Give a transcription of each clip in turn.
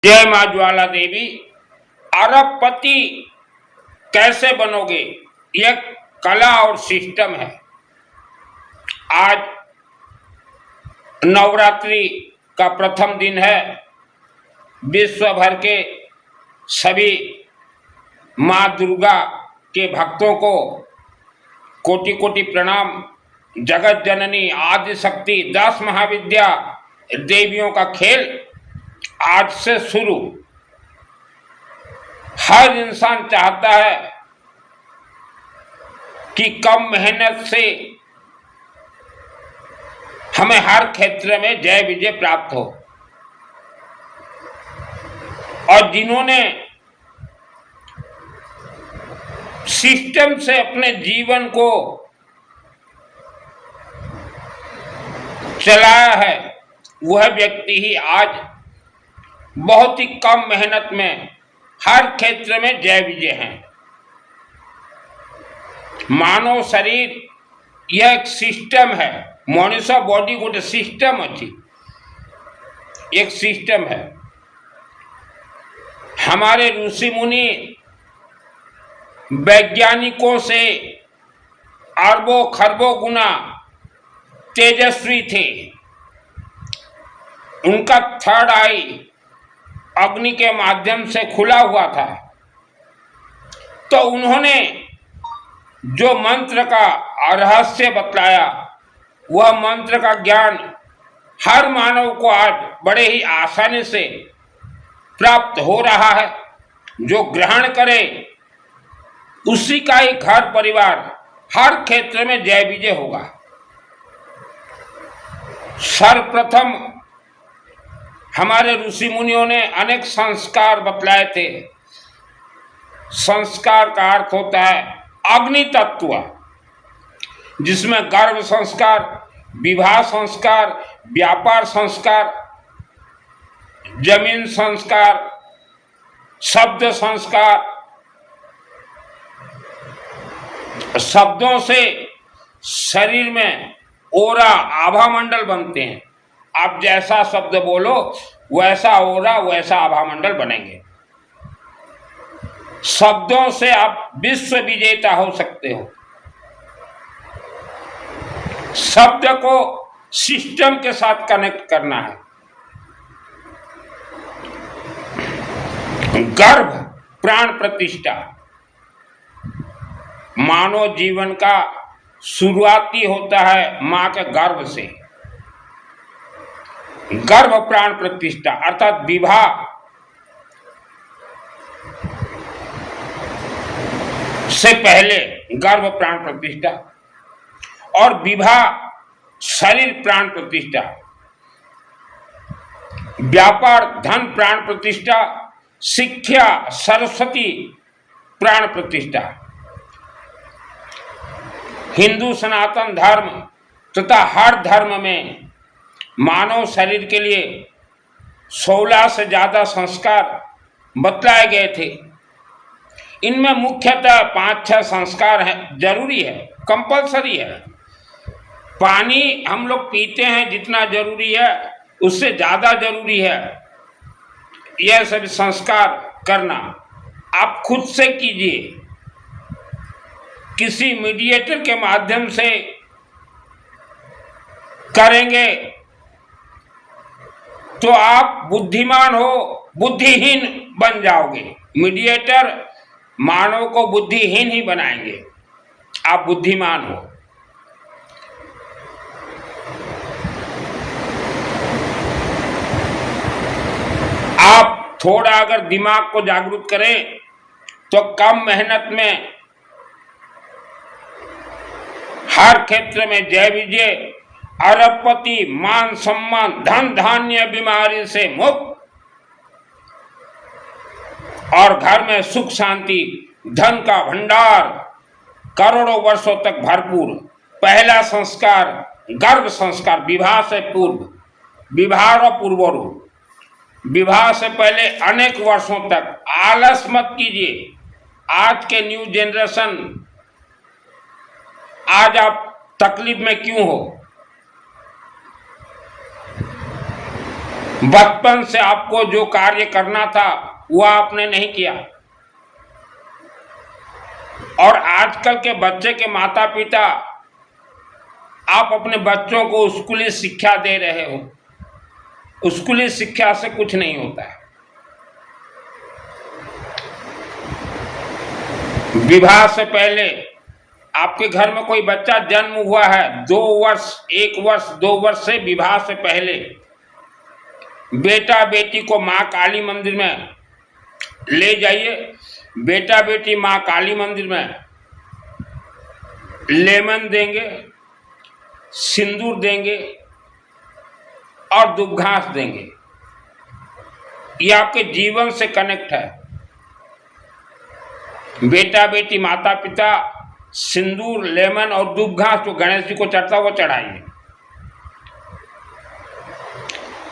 जय मां ज्वाला देवी। अरबपति कैसे बनोगे, यह कला और सिस्टम है। आज नवरात्रि का प्रथम दिन है। विश्व भर के सभी मां दुर्गा के भक्तों को कोटि कोटि प्रणाम। जगत जननी आदि शक्ति 10 महाविद्या देवियों का खेल आज से शुरू। हर इंसान चाहता है कि कम मेहनत से हमें हर क्षेत्र में जय विजय प्राप्त हो, और जिन्होंने सिस्टम से अपने जीवन को चलाया है, वह व्यक्ति ही आज बहुत ही कम मेहनत में हर क्षेत्र में जय विजय हैं। मानव शरीर यह एक सिस्टम है। मनुष्य बॉडी गोटे सिस्टम अच्छी, एक सिस्टम है। हमारे ऋषि मुनि वैज्ञानिकों से अरबों खरबों गुना तेजस्वी थे। उनका थर्ड आई अग्नि के माध्यम से खुला हुआ था, तो उन्होंने जो मंत्र का रहस्य बतलाया, वह मंत्र का ज्ञान हर मानव को आज बड़े ही आसानी से प्राप्त हो रहा है। जो ग्रहण करे उसी का ही घर परिवार हर क्षेत्र में जय विजय होगा। सर्वप्रथम हमारे ऋषि मुनियों ने अनेक संस्कार बतलाए थे। संस्कार का अर्थ होता है अग्नि तत्व, जिसमें गर्भ संस्कार, विवाह संस्कार, व्यापार संस्कार, जमीन संस्कार, शब्द संस्कार। शब्दों से शरीर में ओरा आभा मंडल बनते हैं। आप जैसा शब्द बोलो वैसा ओरा, वैसा आभा मंडल बनेंगे। शब्दों से आप विश्व विजेता हो सकते हो। शब्द को सिस्टम के साथ कनेक्ट करना है। गर्भ प्राण प्रतिष्ठा मानव जीवन का शुरुआती होता है मां के गर्भ से। गर्भ प्राण प्रतिष्ठा अर्थात विवाह से पहले गर्भ प्राण प्रतिष्ठा, और विवाह शरीर प्राण प्रतिष्ठा, व्यापार धन प्राण प्रतिष्ठा, शिक्षा सरस्वती प्राण प्रतिष्ठा। हिंदू सनातन धर्म तथा हर धर्म में मानव शरीर के लिए 16 से ज्यादा संस्कार बतलाए गए थे। इनमें मुख्यतः 5-6 संस्कार हैं, जरूरी है, कंपलसरी है। पानी हम लोग पीते हैं जितना जरूरी है, उससे ज्यादा जरूरी है यह सभी संस्कार करना। आप खुद से कीजिए, किसी मीडिएटर के माध्यम से करेंगे तो आप बुद्धिमान हो, बुद्धिहीन बन जाओगे। मीडिएटर मानव को बुद्धिहीन ही बनाएंगे, आप बुद्धिमान हो। आप थोड़ा अगर दिमाग को जागरूक करें तो कम मेहनत में हर क्षेत्र में जय विजय, अरबपति, मान सम्मान, धन धान्य, बीमारी से मुक्त, और घर में सुख शांति, धन का भंडार करोड़ों वर्षों तक भरपूर। पहला संस्कार गर्भ संस्कार, विवाह से पूर्व, विवाह और पूर्वरु, विवाह से पहले अनेक वर्षों तक आलस मत कीजिए। आज के न्यू जनरेशन, आज आप तकलीफ में क्यों हो? बचपन से आपको जो कार्य करना था वह आपने नहीं किया, और आजकल के बच्चे के माता पिता आप अपने बच्चों को स्कूली शिक्षा दे रहे हो। स्कूली शिक्षा से कुछ नहीं होता है। विवाह से पहले आपके घर में कोई बच्चा जन्म हुआ है, 2 वर्ष 1 वर्ष 2 वर्ष से विवाह से पहले बेटा बेटी को माँ काली मंदिर में ले जाइए। बेटा बेटी माँ काली मंदिर में लेमन देंगे, सिंदूर देंगे और दुब घास देंगे। ये आपके जीवन से कनेक्ट है। बेटा बेटी माता पिता सिंदूर, लेमन और दुब घास जो गणेश जी को चढ़ता वो चढ़ाइए,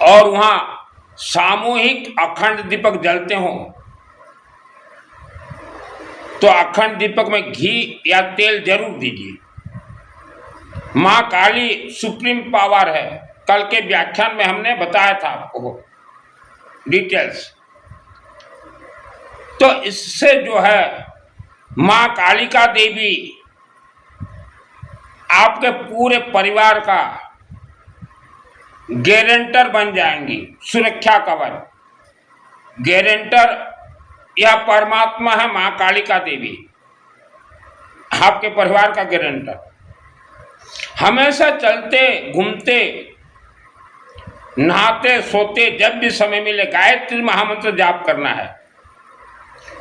और वहां सामूहिक अखंड दीपक जलते हो तो अखंड दीपक में घी या तेल जरूर दीजिए। माँ काली सुप्रीम पावर है। कल के व्याख्यान में हमने बताया था आपको डिटेल्स। तो इससे जो है माँ कालिका देवी आपके पूरे परिवार का गारंटर बन जाएंगी, सुरक्षा कवच। गारंटर यह परमात्मा है, माँ कालिका देवी आपके परिवार का गारंटर। हमेशा चलते घूमते नहाते सोते जब भी समय मिले गायत्री महामंत्र जाप करना है।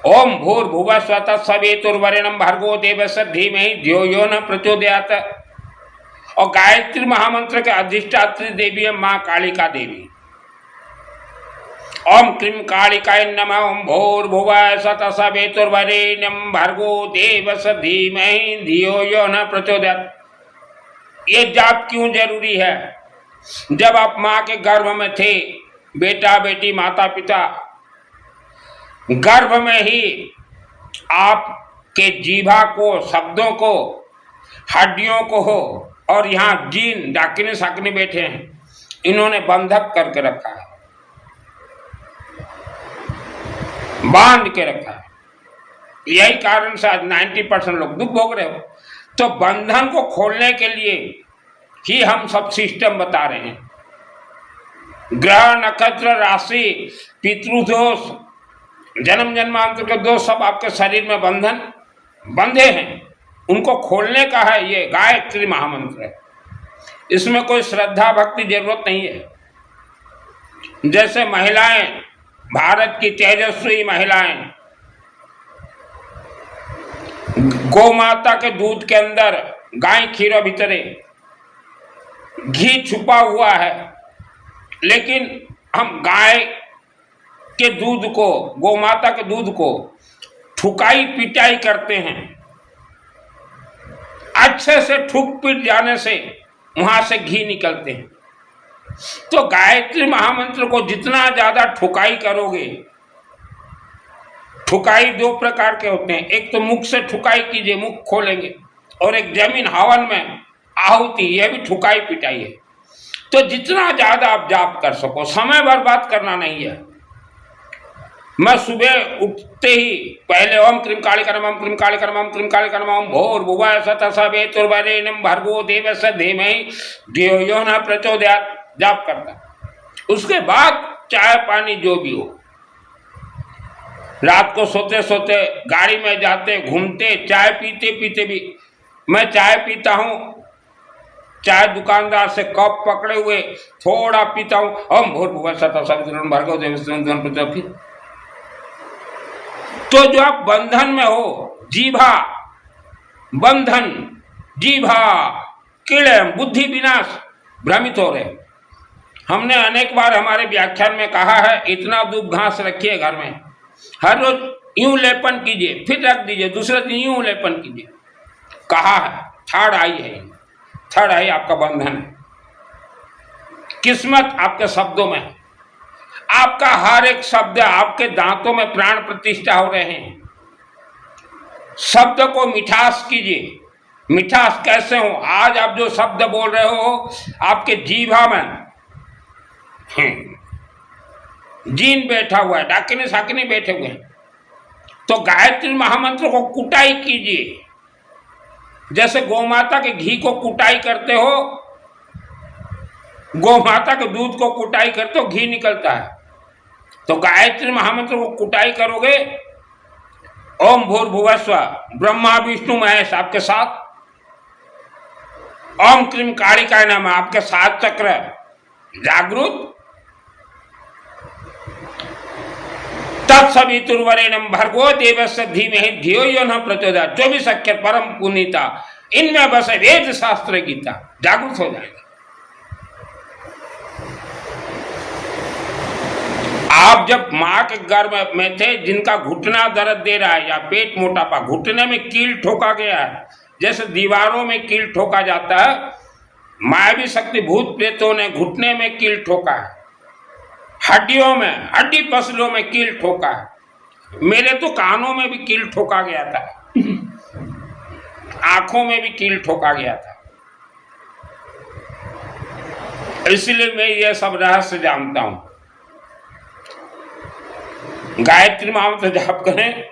ओम भूर्भुवः स्वतः सवितुर्वरेण्यं भर्गो देवस्य धीमहि धियो यो न प्रचोदयात्। और गायत्री महामंत्र के अधिष्ठात्री देवी है माँ कालिका देवी। ओम क्रीम कालिकाय नमः। ओम भूर्भुवः स्वतः सवितुर्वरेण्यं भर्गो देवस्य धीमहि धियो यो न प्रचोदयात्। ये जाप क्यों जरूरी है? जब आप माँ के गर्भ में थे, बेटा बेटी माता पिता गर्भ में ही आपके जीभा को, शब्दों को, हड्डियों को हो, और यहाँ जीन डाकिनी साकिनी बैठे हैं, इन्होंने बंधक करके रखा है, बांध के रखा है। यही कारण से आज 90% लोग दुख भोग रहे हो। तो बंधन को खोलने के लिए ही हम सब सिस्टम बता रहे हैं। ग्रह, नक्षत्र, राशि, पितृदोष, जन्म जन्मांतर के दोष सब आपके शरीर में बंधन बंधे हैं, उनको खोलने का है ये गायत्री महामंत्र है। इसमें कोई श्रद्धा भक्ति जरूरत नहीं है। जैसे महिलाएं, भारत की तेजस्वी महिलाएं गौ माता के दूध के अंदर गाय खीरो भीतरे घी छुपा हुआ है, लेकिन हम गाय के दूध को, गौ माता के दूध को ठुकाई पिटाई करते हैं। अच्छे से ठुक पिट जाने से वहां से घी निकलते हैं। तो गायत्री महामंत्र को जितना ज्यादा ठुकाई करोगे, ठुकाई 2 प्रकार के होते हैं। एक तो मुख से ठुकाई कीजिए, मुख खोलेंगे, और एक जमीन हवन में आहुति, यह भी ठुकाई पिटाई है। तो जितना ज्यादा आप जाप कर सको, समय बर्बाद करना नहीं है। मैं सुबह उठते ही पहले ओम क्रीम कालिका नमः, ओम क्रीम कालिका नमः, ओम क्रीम कालिका नमः, ओम भूर्भुवः स्वतः सवितुर्वरेण्यं भर्गो देवस्य धीमहि धियो यो न प्रचोदयात् जाप करता। उसके बाद चाय पानी जो भी हो, रात को सोते सोते, गाड़ी में जाते, घूमते, चाय पीते पीते भी मैं चाय पीता हूँ। चाय दुकानदार से कप पकड़े हुए थोड़ा पीता हूँ, ओम भूर्भुवः स्वतः सवितुर्वरेण्यं भर्गो देवस्य धीमहि प्रचोदयात्। तो जो आप बंधन में हो, जीभा बंधन, जीभा कीड़े, बुद्धि विनाश, भ्रमित हो रहे। हमने अनेक बार हमारे व्याख्यान में कहा है, इतना दूब घास रखिए घर में, हर रोज यूं लेपन कीजिए, फिर रख दीजिए, दूसरे दिन यूं लेपन कीजिए। कहा है, थर्ड आई है, थर्ड आई आपका बंधन है। किस्मत आपके शब्दों में, आपका हर एक शब्द, आपके दांतों में प्राण प्रतिष्ठा हो रहे हैं। शब्द को मिठास कीजिए। मिठास कैसे हो? आज आप जो शब्द बोल रहे हो, आपके जीभा में जीन बैठा हुआ है, डाकिनी साकिनी बैठे हुए हैं। तो गायत्री महामंत्र को कुटाई कीजिए, जैसे गौमाता के घी को कुटाई करते हो, गौमाता के दूध को कुटाई करते हो, घी निकलता है। तो गायत्री महामंत्र को कुटाई करोगे, ओम भूर्भुवः स्वः ब्रह्मा विष्णु महेश आपके साथ, ओम क्लीम कालिकाय नमः आपके 7 चक्र जागृत, तत्सवितुर्वरेण्यं भर्गो देवस्य धीमहि धियो यो न प्रचोदयात्, 24 अक्षर परम पुनीता, इनमें बस वेद शास्त्र गीता, जागृत हो जाएगा। आप जब मां के गर्भ में थे, जिनका घुटना दर्द दे रहा है या पेट मोटापा, घुटने में कील ठोका गया है, जैसे दीवारों में कील ठोका जाता है, मायावी शक्ति भूत प्रेतों ने घुटने में कील ठोका है, हड्डियों में, हड्डी पसलियों में कील ठोका है। मेरे तो कानों में भी कील ठोका गया था, आंखों में भी कील ठोका गया था, इसलिए मैं ये सब रहस्य जानता हूं। गायत्री मंत्र जाप करें,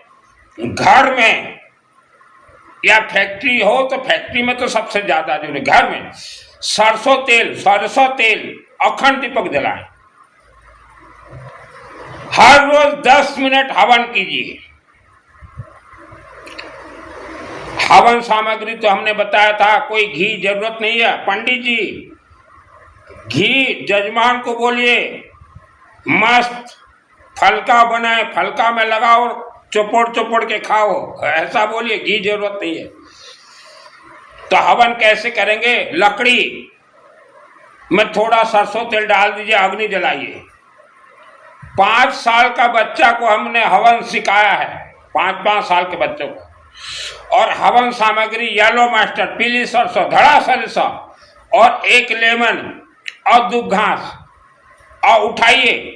घर में या फैक्ट्री हो तो फैक्ट्री में तो सबसे ज्यादा जरूरी, घर में सरसों तेल अखंड दीपक जलाएं, हर रोज 10 मिनट हवन कीजिए। हवन सामग्री तो हमने बताया था, कोई घी जरूरत नहीं है। पंडित जी घी जजमान को बोलिए मस्त फलका बनाए, फलका में लगाओ, चोपड़ के खाओ, ऐसा बोलिए, घी जरूरत नहीं है। तो हवन कैसे करेंगे? लकड़ी में थोड़ा सरसों तेल डाल दीजिए, अग्नि जलाइए। 5 साल का बच्चा को हमने हवन सिखाया है, 5 साल के बच्चों को। और हवन सामग्री येलो मस्टर्ड, पीली सरसों, धड़ा सरसों और 1 लेमन और दूब घास, और उठाइए।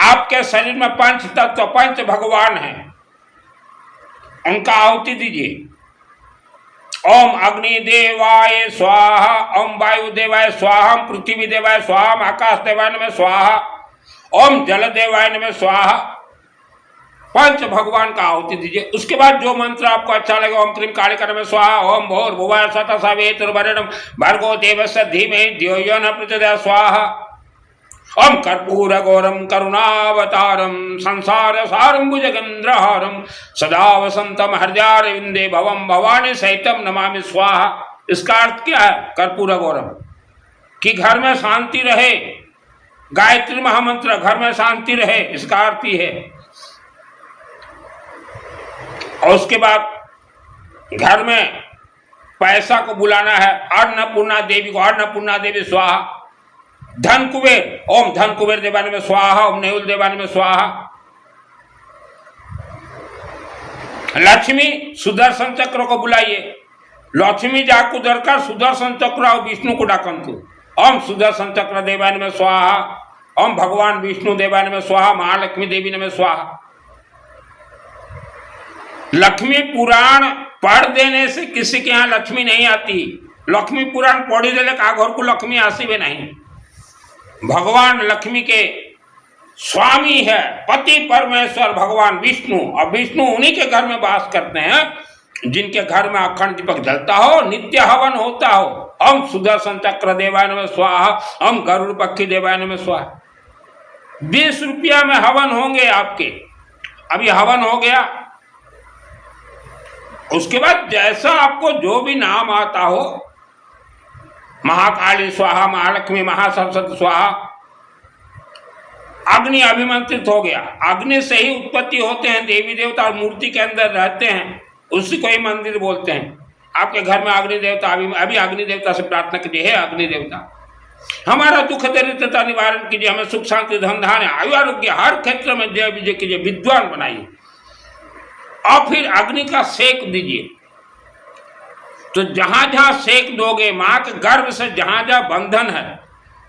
आपके शरीर में 5 तत्व, 5 भगवान हैं, उनका आहुति दीजिए। ओम अग्नि देवाय स्वाहा, ओम वायु देवाय स्वाहा, ओम पृथ्वी देवाय स्वाहा, ओम आकाश देवाय नमः स्वाहा, ओम जल देवाय नमः स्वाहा। 5 भगवान का आहुति दीजिए। उसके बाद जो मंत्र आपको अच्छा लगे, ओम क्लीम कालिकाय नमः स्वाहा, ओम भूर्भुवः स्वः तत्सवितुर्वरेण्यं भर्गो देवस्य धीमहि धियो यो न प्रचोदयात् स्वाहा। ओम कर्पूर गौरम करुणावतारम संसार सारम भुजगेन्द्रहारम सदा वसंतम हृदयारविंदे भवम भवानी सहितम नमामि स्वाहा। इसका अर्थ क्या है? कर्पूर गौरम, कि घर में शांति रहे, गायत्री महामंत्र घर में शांति रहे, इसका अर्थ ही है। और उसके बाद घर में पैसा को बुलाना है, अन्नपूर्णा देवी को, अन्नपूर्णा देवी स्वाहा। धन कुबेर, ओम धन कुबेर देवाय नमः स्वाहा, ओम नेहुल देवाय नमः स्वाहा। लक्ष्मी सुदर्शन चक्र को बुलाइए, लक्ष्मी जाकू दरकार सुदर्शन चक्र और विष्णु को डाकंतु। ओम सुदर्शन चक्र देवाय नमः स्वाहा, ओम भगवान विष्णु देवाय नमः स्वाहा, महालक्ष्मी देवी नमः स्वाहा। लक्ष्मी पुराण पढ़ देने से किसी के यहाँ लक्ष्मी नहीं आती। लक्ष्मी पुराण पढ़ी देले का घर को लक्ष्मी आसीबे नहीं। भगवान लक्ष्मी के स्वामी है, पति परमेश्वर भगवान विष्णु, और विष्णु उन्हीं के घर में वास करते हैं जिनके घर में अखंड दीपक जलता हो, नित्य हवन होता हो। ओम सुदर्शन चक्र देवाय नमः स्वाहा, ओम गरुड़ पक्षी देवाय नमः स्वाहा। 20 रुपया में हवन होंगे आपके। अभी हवन हो गया, उसके बाद जैसा आपको जो भी नाम आता हो, महाकाली स्वाहा, महालक्ष्मी, महासरस्वती स्वाहा। अग्नि अभिमंत्रित हो गया, अग्नि से ही उत्पत्ति होते हैं देवी देवता, और मूर्ति के अंदर रहते हैं, उसी को ही मंदिर बोलते हैं। आपके घर में अग्नि देवता, अभी अग्नि देवता से प्रार्थना कीजिए, हे अग्नि देवता हमारा दुख दरिद्रता निवारण कीजिए, हमें सुख शांति धन धान्य आयु आरोग्य हर क्षेत्र में जय विजय कीजिए, विद्वान बनाइए। और फिर अग्नि का सेक दीजिए। तो जहां जहां सेक दोगे, मां के गर्भ से जहां जहां बंधन है,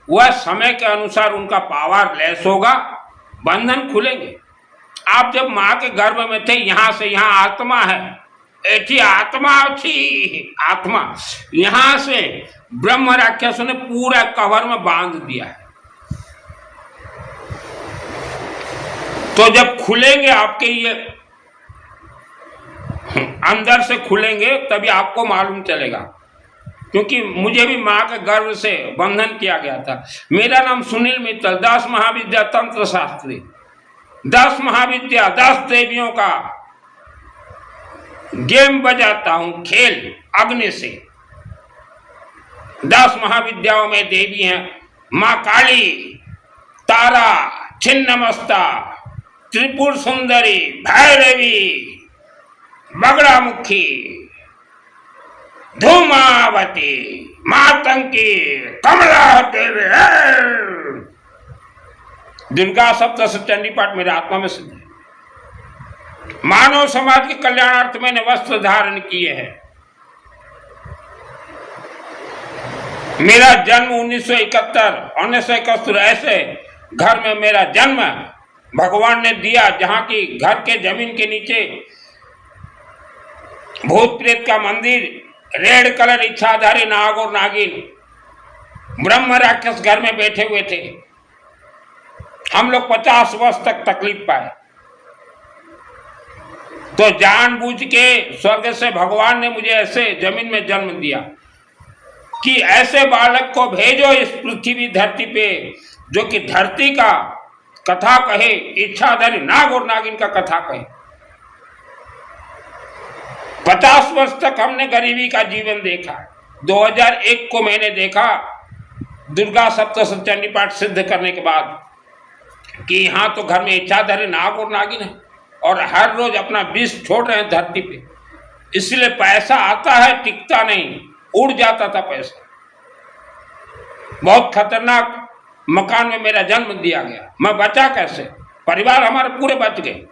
वह समय के अनुसार उनका पावर लेस होगा, बंधन खुलेंगे। आप जब मां के गर्भ में थे, यहां से यहां आत्मा है, ऐसी आत्मा थी, आत्मा यहां से ब्रह्म राक्षसों ने पूरा कवर में बांध दिया है। तो जब खुलेंगे आपके ये अंदर से खुलेंगे तभी आपको मालूम चलेगा। क्योंकि मुझे भी माँ के गर्भ से बंधन किया गया था। मेरा नाम सुनील मित्तल, 10 महाविद्या तंत्र शास्त्री, 10 महाविद्या 10 देवियों का गेम बजाता हूं, खेल अग्नि से। 10 महाविद्याओं में देवी हैं माँ काली, तारा, छिन्नमस्ता, त्रिपुर सुंदरी, भैरवी, बगड़ामुखी, धूमावती, मातंकी, कमला देवी। दुर्गा सप्तशती चंडी पाठ मेरे आत्मा में सिद्ध है। मानव समाज के कल्याणार्थ मैंने वस्त्र धारण किए हैं। मेरा जन्म 1971 ऐसे घर में मेरा जन्म भगवान ने दिया जहां की घर के जमीन के नीचे भूत प्रेत का मंदिर, रेड कलर इच्छाधारी नाग और नागिन ब्रह्म राक्षस घर में बैठे हुए थे। हम लोग 50 वर्ष तक तकलीफ पाए। तो जानबूझ के स्वर्ग से भगवान ने मुझे ऐसे जमीन में जन्म दिया कि ऐसे बालक को भेजो इस पृथ्वी धरती पे जो कि धरती का कथा कहे, इच्छाधारी नाग और नागिन का कथा कहे। 50 वर्ष तक हमने गरीबी का जीवन देखा। 2001 को मैंने देखा दुर्गा सप्तशती चंडी पाठ सिद्ध करने के बाद कि यहाँ तो घर में इच्छाधारी नाग और नागिन है और हर रोज अपना विष छोड़ रहे हैं धरती पे। इसलिए पैसा आता है, टिकता नहीं, उड़ जाता था पैसा। बहुत खतरनाक मकान में मेरा जन्म दिया गया। मैं बचा कैसे? परिवार हमारे पूरे बच गए।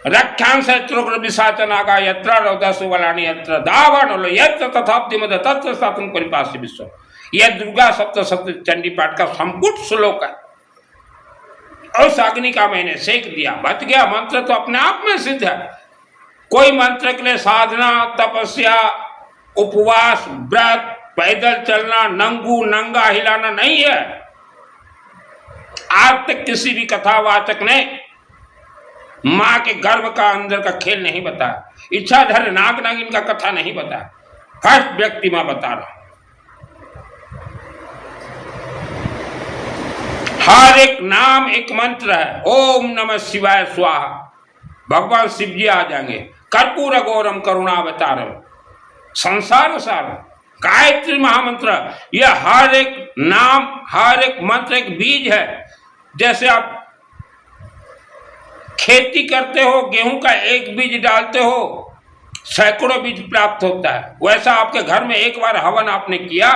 रक्षांश त्रुग्र विशाच नागा यत्र रौदसु वलानि यत्र दावानलो यत्र तथाप्ति मद तत्र स्थातुं परिपास्य विश्व। यह दुर्गा सप्तशती चंडी पाठ का संपुट श्लोक है। उस अग्नि का मैंने सेक दिया, बच गया। मंत्र तो अपने आप में सिद्ध है। कोई मंत्र के लिए साधना, तपस्या, उपवास, व्रत, पैदल चलना, नंगू नंगा हिलाना नहीं है। आज तक किसी भी कथावाचक ने मां के गर्भ का अंदर का खेल नहीं बताया, इच्छाधारी नाग नागिन का कथा नहीं बताया। फर्स्ट व्यक्ति मैं बता रहा हूं। हर एक नाम एक मंत्र है। ओम नमः शिवाय स्वाहा, भगवान शिव जी आ जाएंगे। कर्पूर गौरम करुणावतारम, संसार सारम, गायत्री महामंत्र। यह हर एक नाम, हर एक मंत्र एक बीज है। जैसे आप खेती करते हो, गेहूं का एक बीज डालते हो, सैकड़ों बीज प्राप्त होता है। वैसा आपके घर में एक बार हवन आपने किया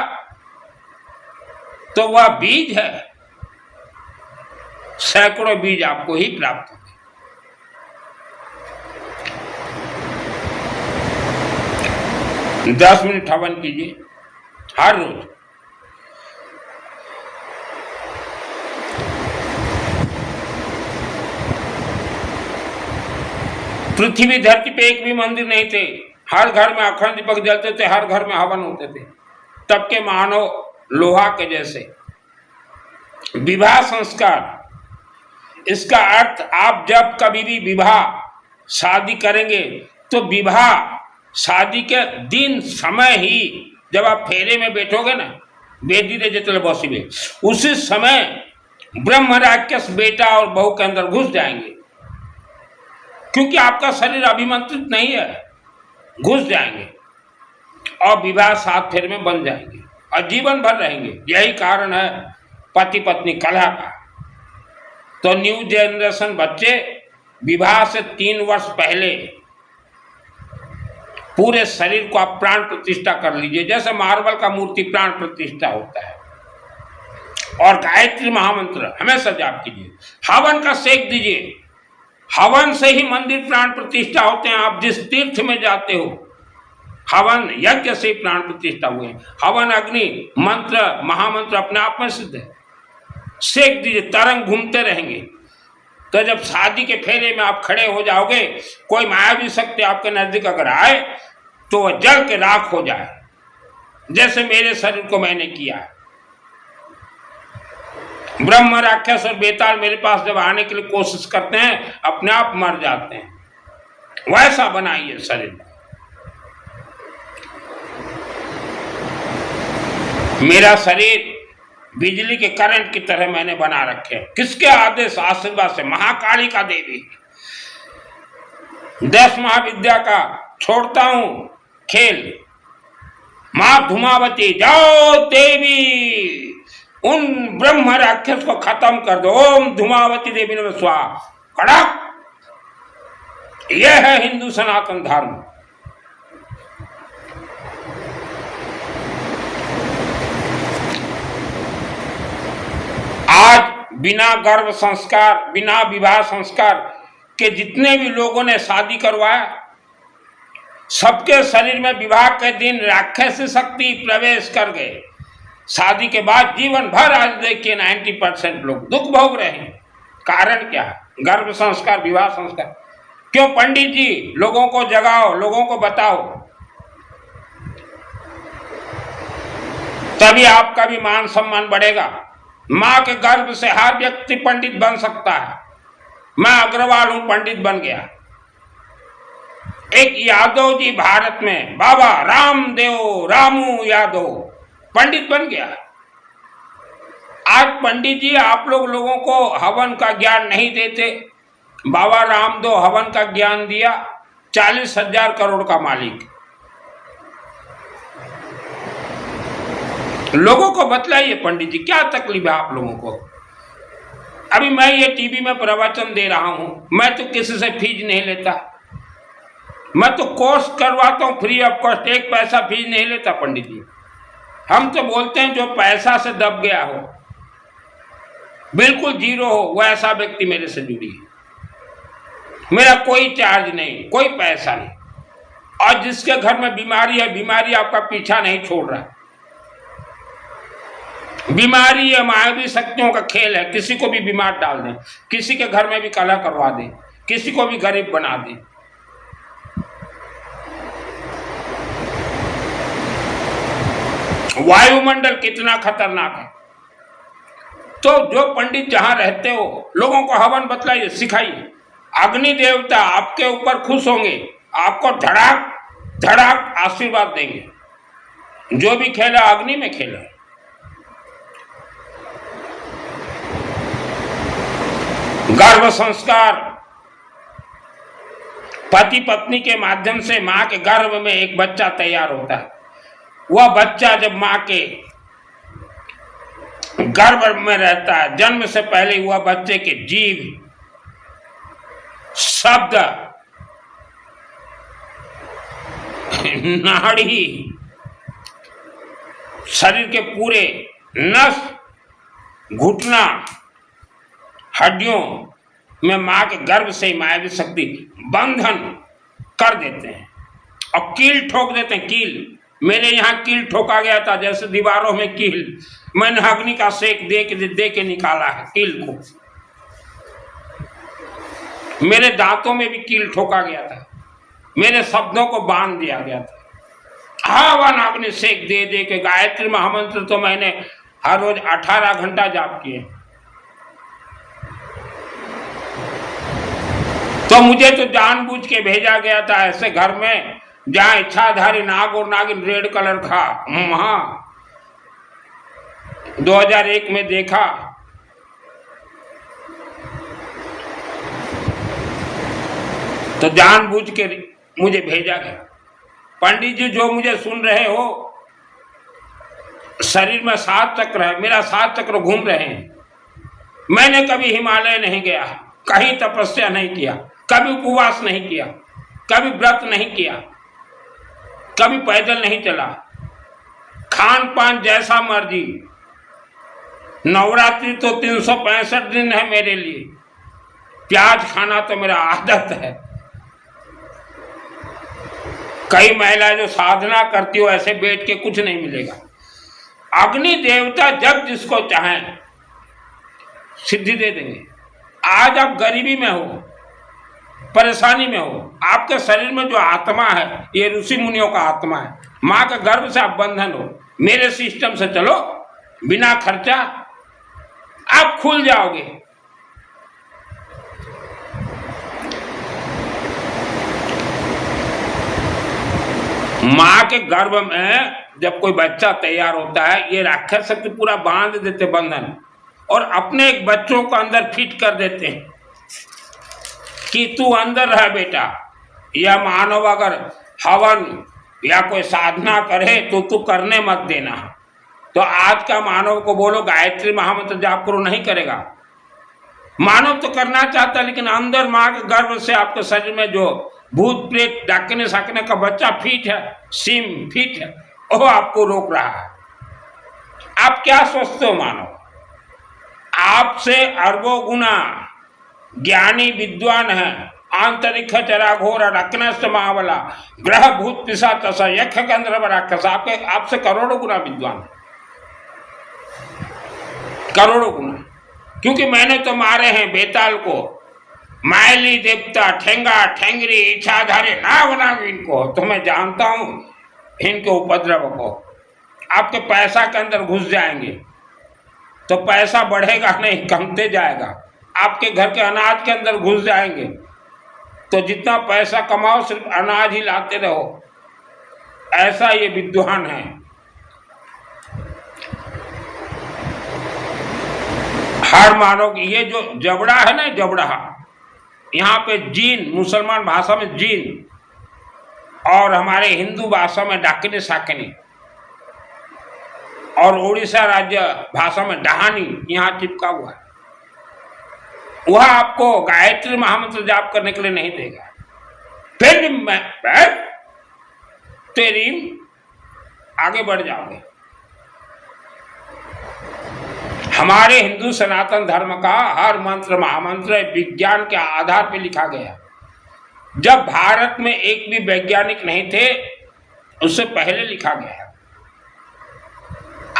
तो वह बीज है, सैकड़ों बीज आपको ही प्राप्त होंगे। 10 मिनट हवन कीजिए हर रोज। पृथ्वी धरती पे एक भी मंदिर नहीं थे। हर घर में अखंड दीपक जलते थे, हर घर में हवन होते थे। तब के मानव लोहा के जैसे। विवाह संस्कार, इसका अर्थ आप जब कभी भी विवाह शादी करेंगे तो विवाह शादी के दिन समय ही जब आप फेरे में बैठोगे ना, बेदी रे जितने बसिबे, उसी समय ब्रह्म राक्षस बेटा और बहू के अंदर घुस जाएंगे। क्योंकि आपका शरीर अभिमंत्रित नहीं है, घुस जाएंगे और विवाह 7 फेरे में बन जाएंगे और जीवन भर रहेंगे। यही कारण है पति पत्नी कलह का। तो न्यू जनरेशन बच्चे विवाह से 3 वर्ष पहले पूरे शरीर को आप प्राण प्रतिष्ठा कर लीजिए, जैसे मार्बल का मूर्ति प्राण प्रतिष्ठा होता है। और गायत्री महामंत्र हमेशा जाप कीजिए। हवन का सेक दीजिए। हवन से ही मंदिर प्राण प्रतिष्ठा होते हैं। आप जिस तीर्थ में जाते हो, हवन यज्ञ से प्राण प्रतिष्ठा हुए। हवन अग्नि मंत्र महामंत्र अपने आप में सिद्ध है। सेक दीजिए, तरंग घूमते रहेंगे। तो जब शादी के फेरे में आप खड़े हो जाओगे, कोई मायावी शक्ति आपके नजदीक अगर आए तो वह जल के राख हो जाए, जैसे मेरे शरीर को मैंने किया। ब्रह्म राक्षस और बेताल मेरे पास जब आने के लिए कोशिश करते हैं अपने आप मर जाते हैं। वैसा बनाइए शरीर। मेरा शरीर बिजली के करंट की तरह मैंने बना रखे हैं। किसके आदेश आशीर्वाद से? महाकालिका देवी। 10 महाविद्या का छोड़ता हूं खेल। मां धूमावती जाओ देवी, उन ब्रह्म राक्षस को खत्म कर दो। ओम धूमावती देवी नमः स्वाहा। कड़क। यह है हिंदू सनातन धर्म। आज बिना गर्भ संस्कार, बिना विवाह संस्कार के जितने भी लोगों ने शादी करवाया, सबके शरीर में विवाह के दिन राक्षसी शक्ति प्रवेश कर गए। शादी के बाद जीवन भर आज देखिए 90% लोग दुख भोग रहे हैं। कारण क्या है? गर्भ संस्कार, विवाह संस्कार। क्यों पंडित जी? लोगों को जगाओ, लोगों को बताओ, तभी आपका भी मान सम्मान बढ़ेगा। मां के गर्भ से हर व्यक्ति पंडित बन सकता है। मैं अग्रवाल हूं, पंडित बन गया। एक यादव जी भारत में, बाबा रामदेव रामू यादव, पंडित बन गया। आज पंडित जी आप लोगों को हवन का ज्ञान नहीं देते। बाबा रामदेव हवन का ज्ञान दिया, 40,000 करोड़ का मालिक। लोगों को बतलाइए पंडित जी क्या तकलीफ है आप लोगों को। अभी मैं ये टीवी में प्रवचन दे रहा हूं, मैं तो किसी से फीस नहीं लेता। मैं तो कोर्स करवाता हूं फ्री ऑफ कॉस्ट, 1 पैसा फीस नहीं लेता पंडित जी। हम तो बोलते हैं जो पैसा से दब गया हो, बिल्कुल जीरो हो, वैसा व्यक्ति मेरे से जुड़िए। मेरा कोई चार्ज नहीं, कोई पैसा नहीं। और जिसके घर में बीमारी है, बीमारी आपका पीछा नहीं छोड़ रहा। बीमारी ये मायावी शक्तियों का खेल है। किसी को भी बीमार डाल दें, किसी के घर में भी कलह करवा दें, किसी को भी गरीब बना दें। वायुमंडल कितना खतरनाक है। तो जो पंडित जहां रहते हो, लोगों को हवन बतलाइए, सिखाइए। अग्नि देवता आपके ऊपर खुश होंगे, आपको धड़ाक धड़ाक आशीर्वाद देंगे। जो भी खेला अग्नि में खेला। गर्भ संस्कार पति पत्नी के माध्यम से मां के गर्भ में एक बच्चा तैयार होता है। वह बच्चा जब मां के गर्भ में रहता है, जन्म से पहले वह बच्चे के जीभ, शब्द, नाड़ी, शरीर के पूरे नस, घुटना, हड्डियों में मां के गर्भ से मायावी शक्ति बंधन कर देते हैं और कील ठोक देते हैं। कील मेरे यहाँ कील ठोका गया था, जैसे दीवारों में कील। मैंने अग्नि का सेक दे के निकाला है कील को। मेरे दांतों में भी कील ठोका गया था, मेरे शब्दों को बांध दिया गया था। हवन अग्नि सेक दे के गायत्री महामंत्र तो मैंने हर रोज 18 घंटा जाप किए। तो मुझे तो जानबूझ के भेजा गया था ऐसे घर में जहां इच्छाधारी नाग और नागिन रेड कलर का। वहां 2001 में देखा। तो जानबूझ के मुझे भेजा गया। पंडित जी जो मुझे सुन रहे हो, शरीर में 7 चक्र है, मेरा 7 चक्र घूम रहे हैं। मैंने कभी हिमालय नहीं गया, कहीं तपस्या नहीं किया, कभी उपवास नहीं किया, कभी व्रत नहीं किया, कभी पैदल नहीं चला। खान पान जैसा मर्जी। नवरात्रि तो 365 दिन है मेरे लिए। प्याज खाना तो मेरा आदत है। कई महिलाएं जो साधना करती हो, ऐसे बैठ के कुछ नहीं मिलेगा। अग्नि देवता जब जिसको चाहें सिद्धि दे देंगे। आज आप गरीबी में हो, परेशानी में हो, आपके शरीर में जो आत्मा है ये ऋषि मुनियों का आत्मा है। माँ के गर्भ से आप बंधन हो। मेरे सिस्टम से चलो, बिना खर्चा आप खुल जाओगे। मां के गर्भ में जब कोई बच्चा तैयार होता है, ये राक्षस शक्ति पूरा बांध देते बंधन, और अपने एक बच्चों को अंदर फिट कर देते हैं कि तू अंदर रह बेटा। या मानव अगर हवन या कोई साधना करे तो तू करने मत देना। तो आज का मानव को बोलो गायत्री महामंत्र जाप करो, नहीं करेगा। मानव तो करना चाहता है, लेकिन अंदर मां के गर्भ से आपके शरीर में जो भूत प्रेत डाकने साकने का बच्चा फिट है, सिम फिट है, वो आपको रोक रहा है। आप क्या सोचते हो मानव? आपसे अरबों गुना ज्ञानी विद्वान है, आंतरिक चरा घोर रत्नस्त महावला ग्रह भूत पिशाच यक्ष गंधर्व राक्षस आपसे करोड़ों गुना विद्वान है, करोड़ों गुना। क्योंकि मैंने तो मारे हैं बेताल को, मायली देवता, ठेंगा ठेंगरी इच्छाधारी नाग नाग इनको, तो मैं जानता हूं इनके उपद्रव को। आपके पैसा के अंदर घुस जाएंगे तो पैसा बढ़ेगा नहीं, कमते जाएगा। आपके घर के अनाज के अंदर घुस जाएंगे तो जितना पैसा कमाओ सिर्फ अनाज ही लाते रहो। ऐसा ये विद्वान है। हर मानव की ये जो जबड़ा है ना, जबड़ा, यहाँ पे जीन, मुसलमान भाषा में जीन और हमारे हिंदू भाषा में डाकिनी साकिनी और उड़ीसा राज्य भाषा में डहानी यहाँ चिपका हुआ है। वह आपको गायत्री महामंत्र जाप करने के लिए नहीं देगा। फिर मैं तेरी आगे बढ़ जाओगे। हमारे हिंदू सनातन धर्म का हर मंत्र महामंत्र विज्ञान के आधार पर लिखा गया। जब भारत में एक भी वैज्ञानिक नहीं थे, उससे पहले लिखा गया।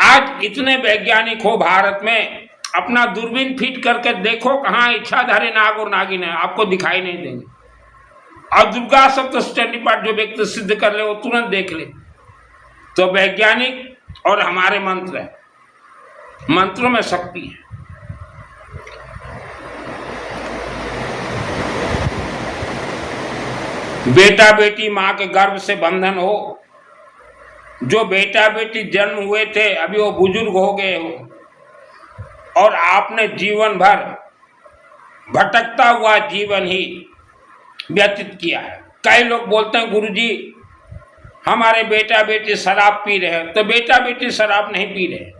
आज इतने वैज्ञानिक हो भारत में, अपना दूरबीन फिट करके देखो कहाँ इच्छाधारी नाग और नागिन है, आपको दिखाई नहीं देंगे। और दुर्गा सप्तशती पाठ जो व्यक्ति सिद्ध कर ले वो तुरंत देख ले। तो वैज्ञानिक और हमारे मंत्र है, मंत्रों में शक्ति है। बेटा बेटी मां के गर्भ से बंधन हो, जो बेटा बेटी जन्म हुए थे अभी वो बुजुर्ग हो गए हो और आपने जीवन भर भटकता हुआ जीवन ही व्यतीत किया है। कई लोग बोलते हैं गुरुजी हमारे बेटा बेटी शराब पी रहे हैं, तो बेटा बेटी शराब नहीं पी रहे।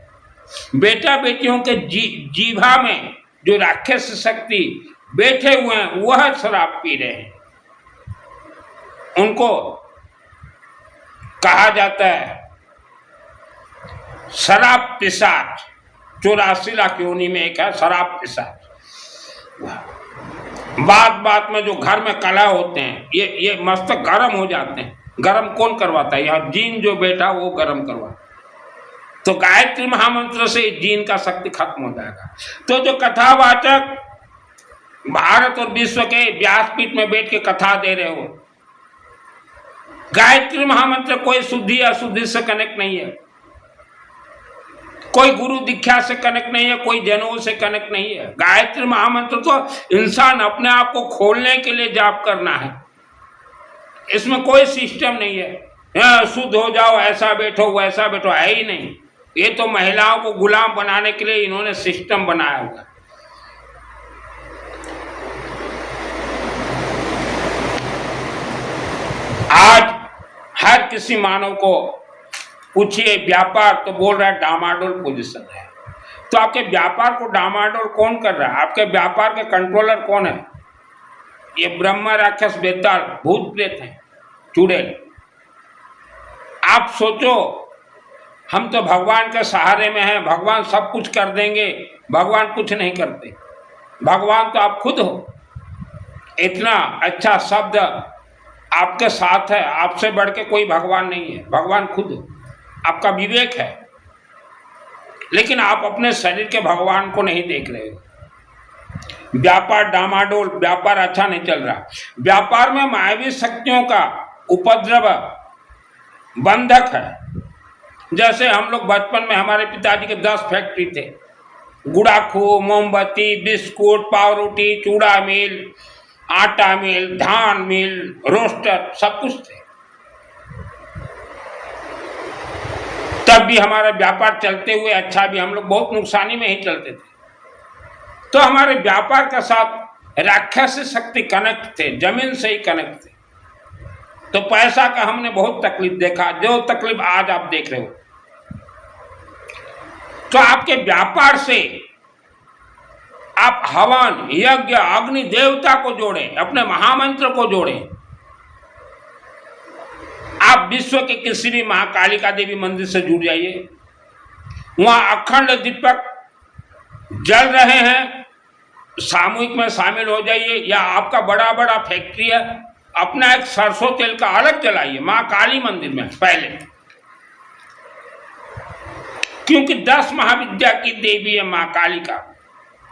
बेटा बेटियों के जीभा में जो राक्षस शक्ति बैठे हुए हैं वह शराब पी रहे हैं। उनको कहा जाता है शराब पिशाच। 84 लाख योनि में एक है शराब पिशाच। बात बात में जो घर में कलह होते हैं, ये मस्त गर्म हो जाते हैं। गर्म कौन करवाता है? यहाँ जीन जो बैठा वो गर्म करवाता। तो गायत्री महामंत्र से जीन का शक्ति खत्म हो जाएगा। तो जो कथावाचक भारत और विश्व के व्यासपीठ में बैठ के कथा दे रहे हो, गायत्री महामंत्र कोई शुद्धि अशुद्धि से कनेक्ट नहीं है, कोई गुरु दीक्षा से कनेक्ट नहीं है, कोई जनेऊ से कनेक्ट नहीं है। गायत्री महामंत्र तो इंसान अपने आप को खोलने के लिए जाप करना है। इसमें कोई सिस्टम नहीं है शुद्ध हो जाओ, ऐसा बैठो वैसा बैठो, है ही नहीं। ये तो महिलाओं को गुलाम बनाने के लिए इन्होंने सिस्टम बनाया हुआ। आज हर किसी मानव को पूछिए व्यापार, तो बोल रहा है डामाडोल पोजीशन है। तो आपके व्यापार को डामाडोल कौन कर रहा है? आपके व्यापार के कंट्रोलर कौन है? ये ब्रह्मा राक्षस बेताल भूत प्रेत हैं, चुड़ैल। आप सोचो हम तो भगवान के सहारे में हैं, भगवान सब कुछ कर देंगे। भगवान कुछ नहीं करते। भगवान तो आप खुद हो। इतना अच्छा शब्द आपके साथ है, आपसे बढ़ के कोई भगवान नहीं है। भगवान खुद हो। आपका विवेक है, लेकिन आप अपने शरीर के भगवान को नहीं देख रहे हो। व्यापार डामाडोल, व्यापार अच्छा नहीं चल रहा। व्यापार में मायावी शक्तियों का उपद्रव बंधक है। जैसे हम लोग बचपन में, हमारे पिताजी के 10 फैक्ट्री थे, गुड़ाखू, मोमबत्ती, बिस्कुट, पावरोटी, चूड़ा मिल, आटा मिल, धान मिल, रोस्टर, सब कुछ थे। तब भी हमारा व्यापार चलते हुए अच्छा भी, हम लोग बहुत नुकसानी में ही चलते थे। तो हमारे व्यापार के साथ राक्षस शक्ति कनेक्ट थे, जमीन से ही कनेक्ट थे। तो पैसा का हमने बहुत तकलीफ देखा, जो तकलीफ आज आप देख रहे हो। तो आपके व्यापार से आप हवन, यज्ञ, अग्नि देवता को जोड़ें, अपने महामंत्र को जोड़ें। आप विश्व के किसी भी महाकालिका देवी मंदिर से जुड़ जाइए, वहां अखंड दीपक जल रहे हैं, सामूहिक में शामिल हो जाइए। या आपका बड़ा बड़ा फैक्ट्री है, अपना एक सरसों तेल का अलग जलाइए मां काली मंदिर में पहले, क्योंकि 10 महाविद्या की देवी है मां कालिका।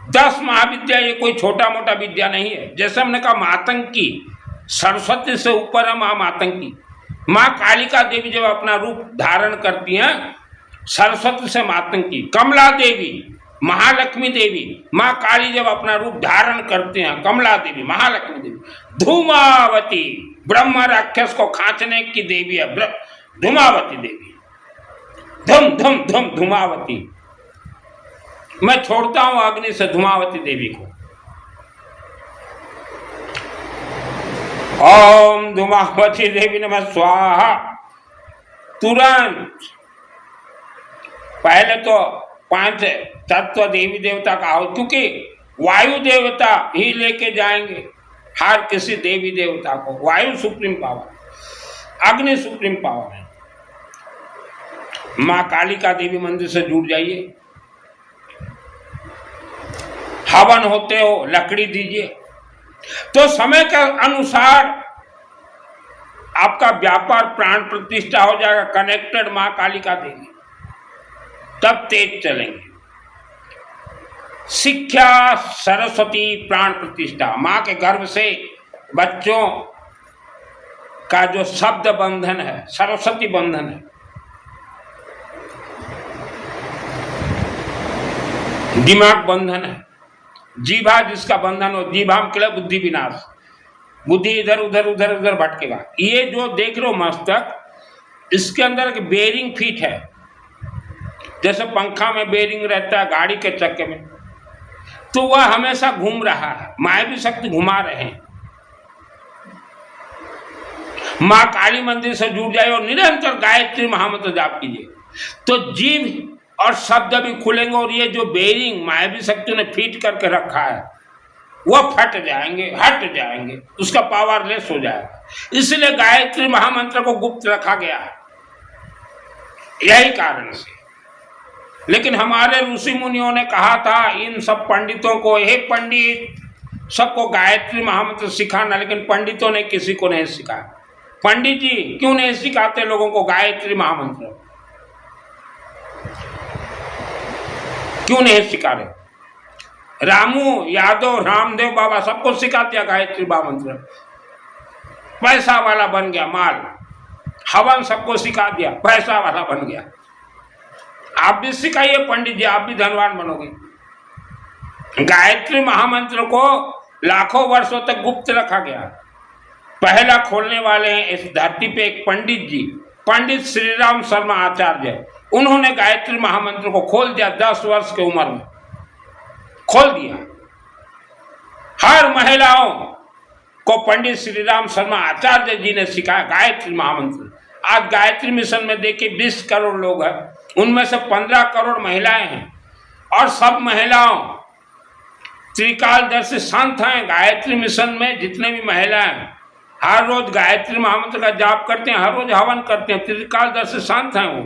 10 महाविद्या ये कोई छोटा मोटा विद्या नहीं है। जैसे हमने कहा मातंकी, सरस्वती से ऊपर है मां मातंकी। मां कालिका देवी जब अपना रूप धारण करती हैं, सरस्वती से मातंकी, कमला देवी, महालक्ष्मी देवी, मां काली जब अपना रूप धारण करते हैं, कमला देवी, महालक्ष्मी देवी, धूमावती, ब्रह्म राक्षस को खांचने की देवी है धूमावती देवी, धूम धूम धूम धूमावती। मैं छोड़ता हूं अग्नि से धूमावती देवी को। ओम धूमावती देवी नमः स्वाहा। तुरंत पहले तो 5 तत्व देवी देवता का हो, क्योंकि वायु देवता ही लेके जाएंगे हर किसी देवी देवता को। वायु सुप्रीम पावर, अग्नि सुप्रीम पावर है। मां कालिका देवी मंदिर से जुड़ जाइए, हवन होते हो लकड़ी दीजिए, तो समय के अनुसार आपका व्यापार प्राण प्रतिष्ठा हो जाएगा, कनेक्टेड मां कालिका देवी, तब तेज चलेंगे। शिक्षा सरस्वती प्राण प्रतिष्ठा, मां के गर्भ से बच्चों का जो शब्द बंधन है, सरस्वती बंधन है। दिमाग बंधन है, जीभा जिसका बंधन हो, जीभा में क्लब बुद्धि विनाश, बुद्धि इधर उधर उधर उधर भटकेगा। ये जो देख रहे हो मस्तक, इसके अंदर एक बेरिंग फिट है, जैसे पंखा में बेरिंग रहता है गाड़ी के चक्के में, तो वह हमेशा घूम रहा है, मायावी शक्ति घुमा रहे हैं। मां काली मंदिर से जुड़ जाए और निरंतर गायत्री महामंत्र जाप कीजिए, तो जीव और शब्द भी खुलेंगे, और ये जो बेरिंग मायावी शक्ति ने फिट करके रखा है वह फट जाएंगे, हट जाएंगे, उसका पावर लेस हो जाएगा। इसलिए गायत्री महामंत्र को गुप्त रखा गया है, यही कारण से। लेकिन हमारे ऋषि मुनियों ने कहा था इन सब पंडितों को, हे पंडित सबको गायत्री महामंत्र सिखाना, लेकिन पंडितों ने किसी को नहीं सिखाया। पंडित जी क्यों नहीं सिखाते लोगों को गायत्री महामंत्र, क्यों नहीं सिखा रहे? रामू यादव, रामदेव बाबा सबको सिखा दिया गायत्री महामंत्र, पैसा वाला बन गया माल। हवन सबको सिखा दिया, पैसा वाला बन गया। आप भी सिखाइए पंडित जी, आप भी धनवान बनोगे। गायत्री महामंत्र को लाखों वर्षों तक गुप्त रखा गया। पहला खोलने वाले हैं इस धरती पे एक पंडित जी, पंडित श्री राम शर्मा आचार्य। उन्होंने गायत्री महामंत्र को खोल दिया, 10 वर्ष की उम्र में खोल दिया। हर महिलाओं को पंडित श्री राम शर्मा आचार्य जी ने सिखाया गायत्री महामंत्र। आज गायत्री मिशन में देखिए 20 करोड़ लोग हैं, उनमें से 15 करोड़ महिलाएं हैं, और सब महिलाओं त्रिकालदर्शी संत हैं। गायत्री मिशन में जितने भी महिलाएं हर रोज गायत्री महामंत्र का जाप करते हैं, हर रोज हवन करते हैं, त्रिकालदर्शी संत हैं वो।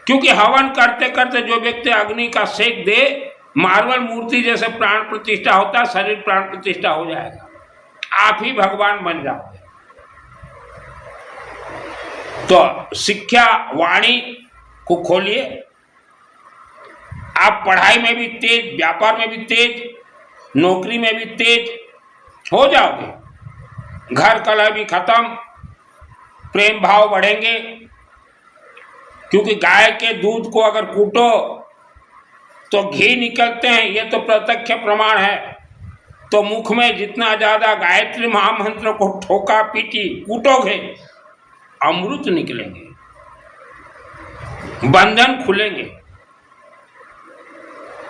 क्योंकि हवन करते करते जो व्यक्ति अग्नि का सेक दे, मार्बल मूर्ति जैसे प्राण प्रतिष्ठा होता है, शरीर प्राण प्रतिष्ठा हो जाएगा, आप ही भगवान बन जाओगे। तो शिक्षा वाणी को खोलिए, आप पढ़ाई में भी तेज, व्यापार में भी तेज, नौकरी में भी तेज हो जाओगे। घर कलह भी खत्म, प्रेम भाव बढ़ेंगे। क्योंकि गाय के दूध को अगर कूटो तो घी निकलते हैं, ये तो प्रत्यक्ष प्रमाण है। तो मुख में जितना ज्यादा गायत्री महामंत्र को ठोका पीटी कूटोगे, अमृत निकलेंगे, बंधन खुलेंगे।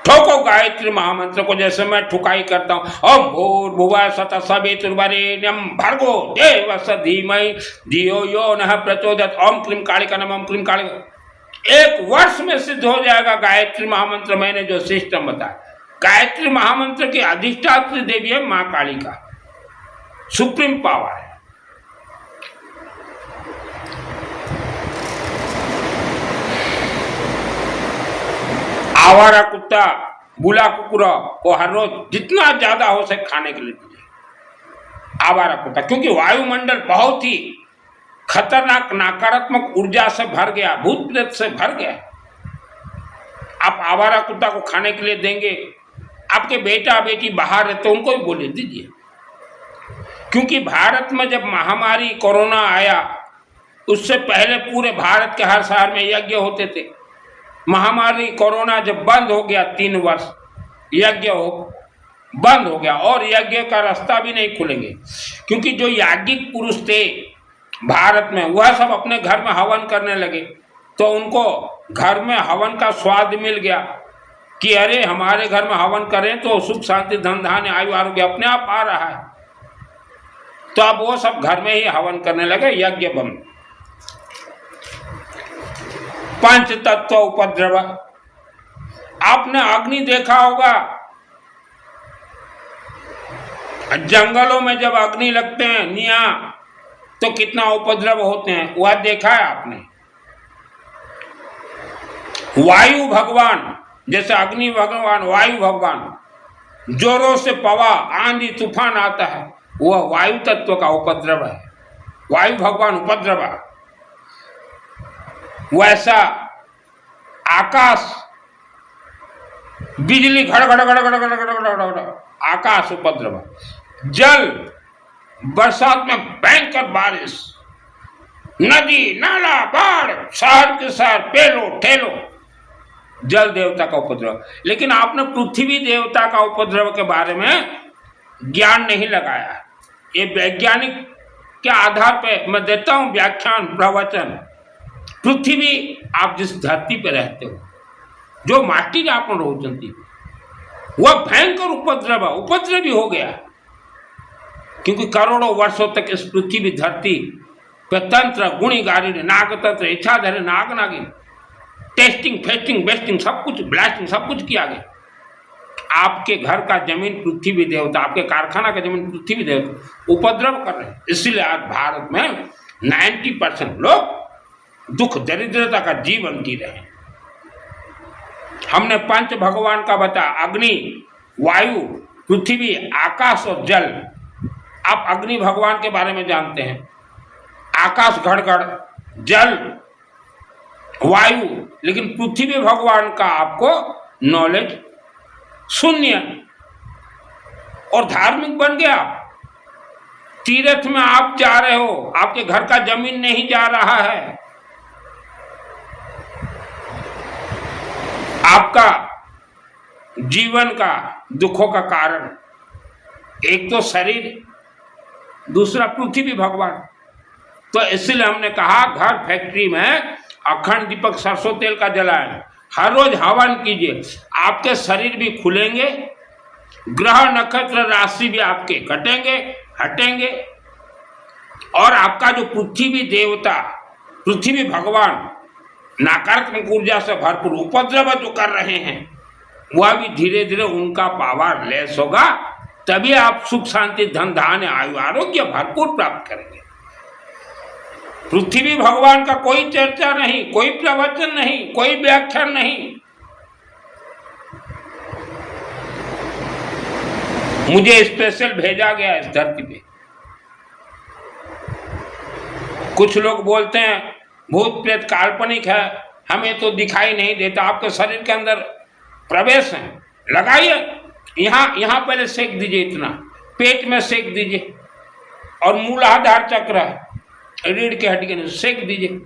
ठोको गायत्री महामंत्र को, जैसे मैं ठुकाई करता हूं, ओम भूर्भुवः स्वः सवितुर्वरेण्यं भर्गो देवस्य धीमहि धियो यो नः प्रचोदयात्। ओम क्लीं कालिका नमः, ओम क्लीं कालिका। 1 वर्ष में सिद्ध हो जाएगा गायत्री महामंत्र। मैंने जो सिस्टम बताया, गायत्री महामंत्र की अधिष्ठात्री देवी है मां कालिका, सुप्रीम पावर है। आवारा कुत्ता, बुला कुकुरा को हर रोज जितना ज्यादा हो सके खाने के लिए दीजिए, आवारा कुत्ता। क्योंकि वायुमंडल बहुत ही खतरनाक नकारात्मक ऊर्जा से भर गया, भूत प्रेत से भर गया। आप आवारा कुत्ता को खाने के लिए देंगे, आपके बेटा बेटी बाहर रहते उनको भी बोले दीजिए। क्योंकि भारत में जब महामारी कोरोना आया, उससे पहले पूरे भारत के हर शहर में यज्ञ होते थे। महामारी कोरोना जब बंद हो गया, 3 वर्ष यज्ञ बंद हो गया, और यज्ञ का रास्ता भी नहीं खुलेंगे। क्योंकि जो याज्ञिक पुरुष थे भारत में, वह सब अपने घर में हवन करने लगे। तो उनको घर में हवन का स्वाद मिल गया कि अरे हमारे घर में हवन करें तो सुख शांति धन धान्य आयु आरोग्य अपने आप आ रहा है। तो अब वो सब घर में ही हवन करने लगे, यज्ञ बंद। पंच तत्व उपद्रव, आपने अग्नि देखा होगा, जंगलों में जब अग्नि लगते हैं निया, तो कितना उपद्रव होते हैं, वह देखा है आपने। वायु भगवान, जैसे अग्नि भगवान, वायु भगवान, जोरों से पवा आंधी तूफान आता है, वह वायु तत्व का उपद्रव है, वायु भगवान उपद्रव। वैसा आकाश, बिजली घड़घड़ घड़घड़ घड़घड़ घड़घड़, आकाश उपद्रव। जल, बरसात में भयंकर बारिश, नदी नाला बाढ़, शहर के शहर पेलो ठेलो, जल देवता का उपद्रव। लेकिन आपने पृथ्वी देवता का उपद्रव के बारे में ज्ञान नहीं लगाया। ये वैज्ञानिक के आधार पे मैं देता हूं व्याख्यान प्रवचन। पृथ्वी, आप जिस धरती पे रहते हो, जो माटी आप रोचती, वह भयंकर उपद्रवी हो गया। क्योंकि करोड़ों वर्षों तक इस पृथ्वी धरती पे तंत्र गुणी गारी नागतंत्र इच्छाधर नाग नागिन टेस्टिंग फेस्टिंग बेस्टिंग सब कुछ ब्लास्टिंग सब कुछ किया गया। आपके घर का जमीन पृथ्वी देवता, आपके कारखाना का जमीन पृथ्वी देवता उपद्रव कर रहे हैं। इसीलिए आज भारत में 90% लोग दुख दरिद्रता का जीवन जी रहे हैं। हमने पंच भगवान का बता, अग्नि, वायु, पृथ्वी, आकाश और जल। आप अग्नि भगवान के बारे में जानते हैं, आकाश घड़घड़, जल, वायु, लेकिन पृथ्वी भगवान का आपको नॉलेज शून्य। और धार्मिक बन गया, तीर्थ में आप जा रहे हो, आपके घर का जमीन नहीं जा रहा है, आपका जीवन का दुखों का कारण एक तो शरीर, दूसरा पृथ्वी भगवान। तो इसलिए हमने कहा घर फैक्ट्री में अखंड दीपक सरसों तेल का जलाएं, हर रोज हवन कीजिए, आपके शरीर भी खुलेंगे, ग्रह नक्षत्र राशि भी आपके घटेंगे हटेंगे, और आपका जो पृथ्वी देवता पृथ्वी भगवान नकारात्मक ऊर्जा से भरपूर उपद्रव जो कर रहे हैं, वह भी धीरे धीरे उनका पावर लेस होगा। तभी आप सुख शांति धन धान्य आयु आरोग्य भरपूर प्राप्त करेंगे। पृथ्वी भगवान का कोई चर्चा नहीं, कोई प्रवचन नहीं, कोई व्याख्यान नहीं। मुझे स्पेशल भेजा गया इस धरती पे। कुछ लोग बोलते हैं भूत प्रेत काल्पनिक है, हमें तो दिखाई नहीं देता। आपके शरीर के अंदर प्रवेश है, लगाइए, यहाँ पहले सेक दीजिए, इतना पेट में सेक दीजिए, और मूलाधार चक्र है, रीढ़ के हड्डी के सेक दीजिए,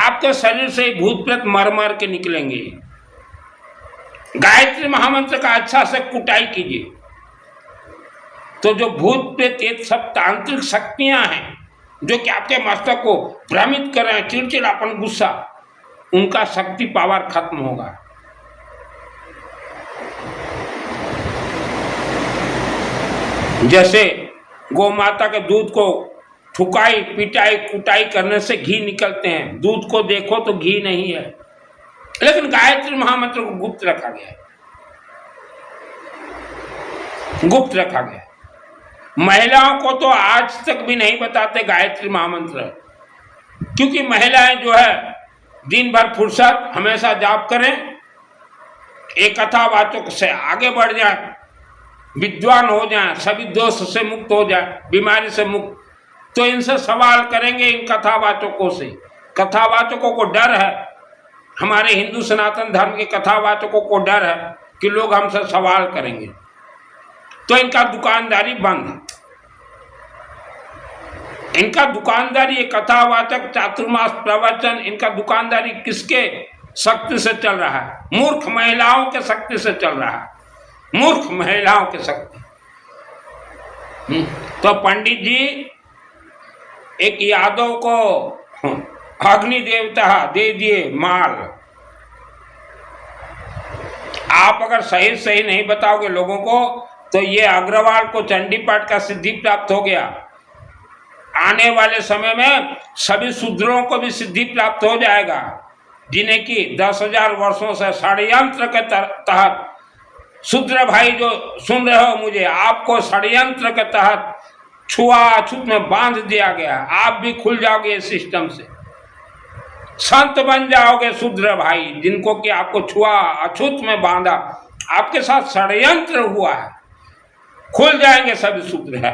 आपके शरीर से भूत प्रेत मर मर के निकलेंगे। गायत्री महामंत्र का अच्छा से कुटाई कीजिए, तो जो भूत प्रेत ये सब तांत्रिक शक्तियां हैं जो कि आपके मस्तक को भ्रमित कर रहे हैं, चिड़चिड़ापन, गुस्सा, उनका शक्ति पावर खत्म होगा। जैसे गौ माता के दूध को ठुकाई पिटाई कुटाई करने से घी निकलते हैं, दूध को देखो तो घी नहीं है, लेकिन गायत्री महामंत्र को गुप्त रखा गया है, गुप्त रखा गया। महिलाओं को तो आज तक भी नहीं बताते गायत्री महामंत्र, क्योंकि महिलाएं जो है दिन भर फुर्सत हमेशा जाप करें, एक कथावाचक से आगे बढ़ जाए, विद्वान हो जाए, सभी दोष से मुक्त हो जाए, बीमारी से मुक्त, तो इनसे सवाल करेंगे। इन कथावाचकों से, कथावाचकों को डर है, हमारे हिंदू सनातन धर्म के कथावाचकों को डर है कि लोग हमसे सवाल करेंगे, तो इनका दुकानदारी बंद है। इनका दुकानदारी, ये कथावाचक, चातुर्मास प्रवचन, इनका दुकानदारी किसके शक्ति से चल रहा है? मूर्ख महिलाओं के शक्ति से चल रहा है, मूर्ख महिलाओं के शक्ति। तो पंडित जी एक यादव को अग्नि देवता दे दिए माल। आप अगर सही सही नहीं बताओगे लोगों को, तो ये अग्रवाल को चंडी पाठ का सिद्धि प्राप्त हो गया, आने वाले समय में सभी शूद्रों को भी सिद्धि प्राप्त हो जाएगा, जिन्हें कि 10,000 वर्षों से षड्यंत्र के तहत, शूद्र भाई जो सुन रहे हो मुझे, आपको षड्यंत्र के तहत छुआछूत में बांध दिया गया। आप भी खुल जाओगे इस सिस्टम से, संत बन जाओगे शूद्र भाई, जिनको कि आपको छुआछूत में बांधा, आपके साथ षड्यंत्र हुआ है, खुल जाएंगे सभी शूद्र है।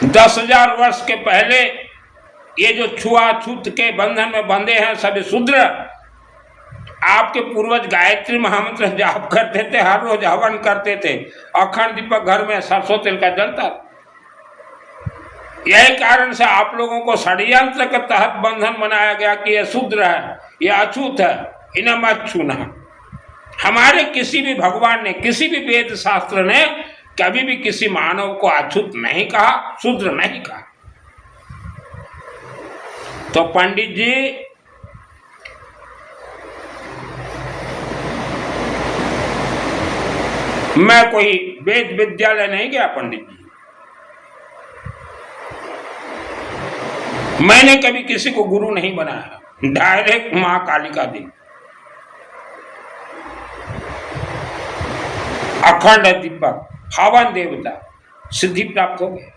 10,000 वर्ष के पहले ये जो छुआछूत के बंधन में बंधे हैं सभी शूद्र, आपके पूर्वज गायत्री महामंत्र जाप करते थे, हर रोज हवन करते थे, अखंड दीपक घर में सरसों तेल का जलता। यही कारण से आप लोगों को षड्यंत्र के तहत बंधन बनाया गया कि ये शूद्र है, ये अछूत है, इन्हें मत छूना। हमारे किसी भी भगवान ने, किसी भी वेद शास्त्र ने कभी भी किसी मानव को अछूत नहीं कहा, शूद्र नहीं कहा। तो पंडित जी मैं कोई वेद विद्यालय नहीं गया पंडित जी, मैंने कभी किसी को गुरु नहीं बनाया, डायरेक्ट मां कालिका दी, अखंड दीपक, हवन देवता, सिद्धि प्राप्त हो गए।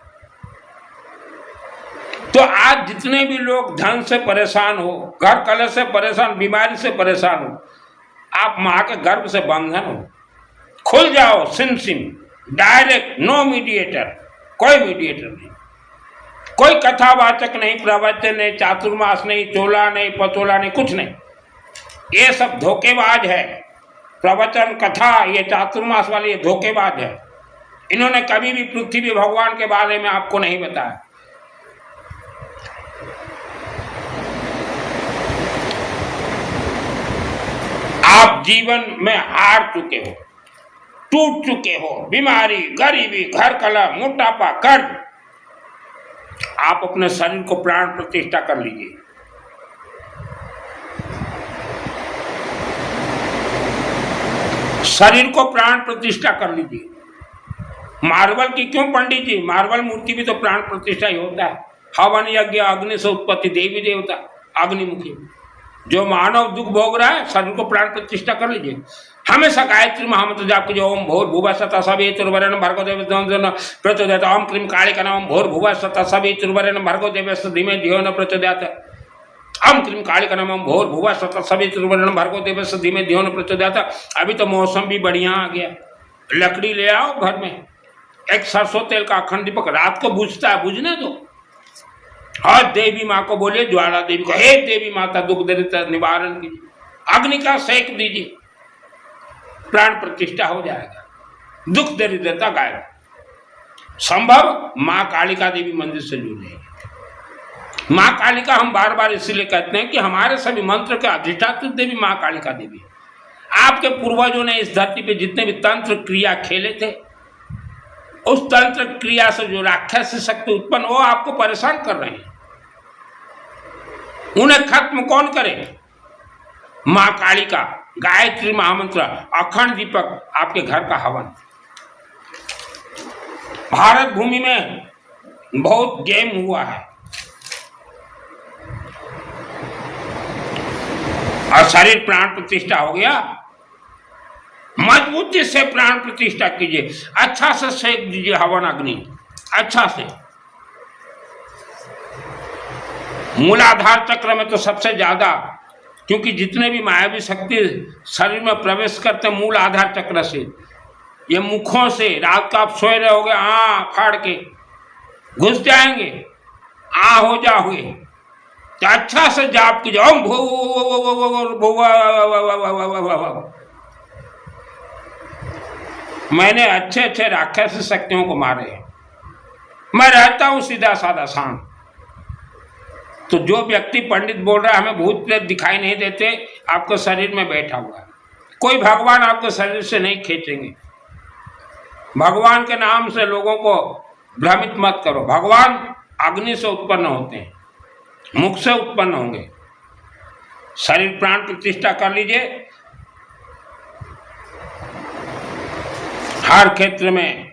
तो आज जितने भी लोग धन से परेशान हो, घर कलह से परेशान, बीमारी से परेशान हो, आप मां के गर्भ से बंधन हो, खुल जाओ, सिम डायरेक्ट, नो मीडिएटर, कोई मीडिएटर नहीं, कोई कथावाचक नहीं, प्रवचन नहीं, चातुर्मास नहीं, चोला नहीं, पचोला नहीं, कुछ नहीं, ये सब धोखेबाज है। प्रवचन कथा ये चातुर्मास वाले ये धोखेबाज है। इन्होंने कभी भी पृथ्वी भगवान के बारे में आपको नहीं बताया। आप जीवन में हार चुके हो, टूट चुके हो, बीमारी, गरीबी, घर कलह, मोटापा, कर्ज, आप अपने शरीर को प्राण प्रतिष्ठा कर लीजिए। शरीर को प्राण प्रतिष्ठा कर लीजिए। मार्बल की क्यों पंडित जी? मार्बल मूर्ति भी तो प्राण प्रतिष्ठा ही होता है। हवन यज्ञ अग्नि से उत्पत्ति, देवी देवता अग्निमुखी। जो मानव दुख भोग रहा है, शरीर को प्राण प्रतिष्ठा कर लीजिए। हमेशा गायत्री महामंत्र जाप कीजिए। ओम भूर्भुवः स्वतः सवितुर्वरेण्यं भर्गो देवस्य प्रचोदयात्। ओम क्लीं कालिका नमः। भूर्भुवः स्वतः सवितुर्वरेण्यं भर्गो देवस्य धीमहि धियो न प्रचोदयात्। ओम क्लीं कालिका नमः। भूर्भुवः स्वतः सवितुर्वरेण्यं भर्गो देवस्य धीमहि धियो न प्रचोदयात्। अभी तो मौसम भी बढ़िया आ गया, लकड़ी ले आओ घर में, एक सरसों तेल का अखंड दीपक रात को बुझता है, बुझने दो। और देवी माँ को बोलिए, ज्वाला देवी को, हे देवी माता दुख दरिद्र निवारण कीजिए, अग्नि का सेक दीजिए, प्राण प्रतिष्ठा हो जाएगा, दुख दरिद्रता गायब। संभव माँ कालिका देवी मंदिर से जुड़े। माँ कालिका हम बार बार इसलिए कहते हैं कि हमारे सभी मंत्र के अधिष्ठात्री देवी माँ कालिका देवी। आपके पूर्वजों ने इस धरती पे जितने भी तंत्र क्रिया खेले थे, उस तंत्र क्रिया से जो राक्षस शक्ति उत्पन्न, वो आपको परेशान कर रहे हैं। उन्हें खत्म कौन करे? माँ कालिका, गायत्री महामंत्र, अखंड दीपक, आपके घर का हवन। भारत भूमि में बहुत गेम हुआ है और शरीर प्राण प्रतिष्ठा हो गया। मजबूती से प्राण प्रतिष्ठा कीजिए, अच्छा से सेक दीजिए हवन अग्नि, अच्छा से। मूलाधार चक्र में तो सबसे ज्यादा, क्योंकि जितने भी मायावी शक्ति शरीर में प्रवेश करते मूल आधार चक्र से, ये मुखों से रात का आप सोए रहोगे, फाड़ के घुस जाएंगे, हो जाओगे। तो अच्छा से जाप कीजिए, ओम मैंने अच्छे अच्छे राक्षस शक्तियों को मारे हैं, मैं रहता हूं सीधा साधा शांत। तो जो व्यक्ति पंडित बोल रहा है हमें भूत प्रेत दिखाई नहीं देते, आपको शरीर में बैठा हुआ है, कोई भगवान आपको शरीर से नहीं खींचेंगे। भगवान के नाम से लोगों को भ्रमित मत करो। भगवान अग्नि से उत्पन्न होते हैं, मुख से उत्पन्न होंगे। शरीर प्राण प्रतिष्ठा कर लीजिए, हर क्षेत्र में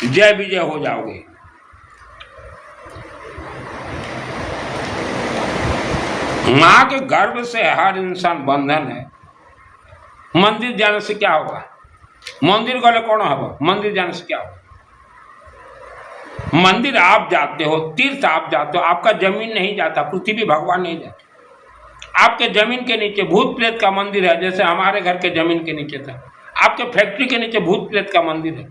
जय विजय हो जाओगे। मां के गर्भ से हर इंसान बंधन है। मंदिर जाने से क्या होगा? मंदिर गले कौन होगा? मंदिर जाने से क्या होगा? मंदिर आप जाते हो, तीर्थ आप जाते हो, आपका जमीन नहीं जाता, पृथ्वी भगवान नहीं जाता। आपके जमीन के नीचे भूत प्रेत का मंदिर है, जैसे हमारे घर के जमीन के नीचे था। आपके फैक्ट्री के नीचे भूत प्रेत का मंदिर है,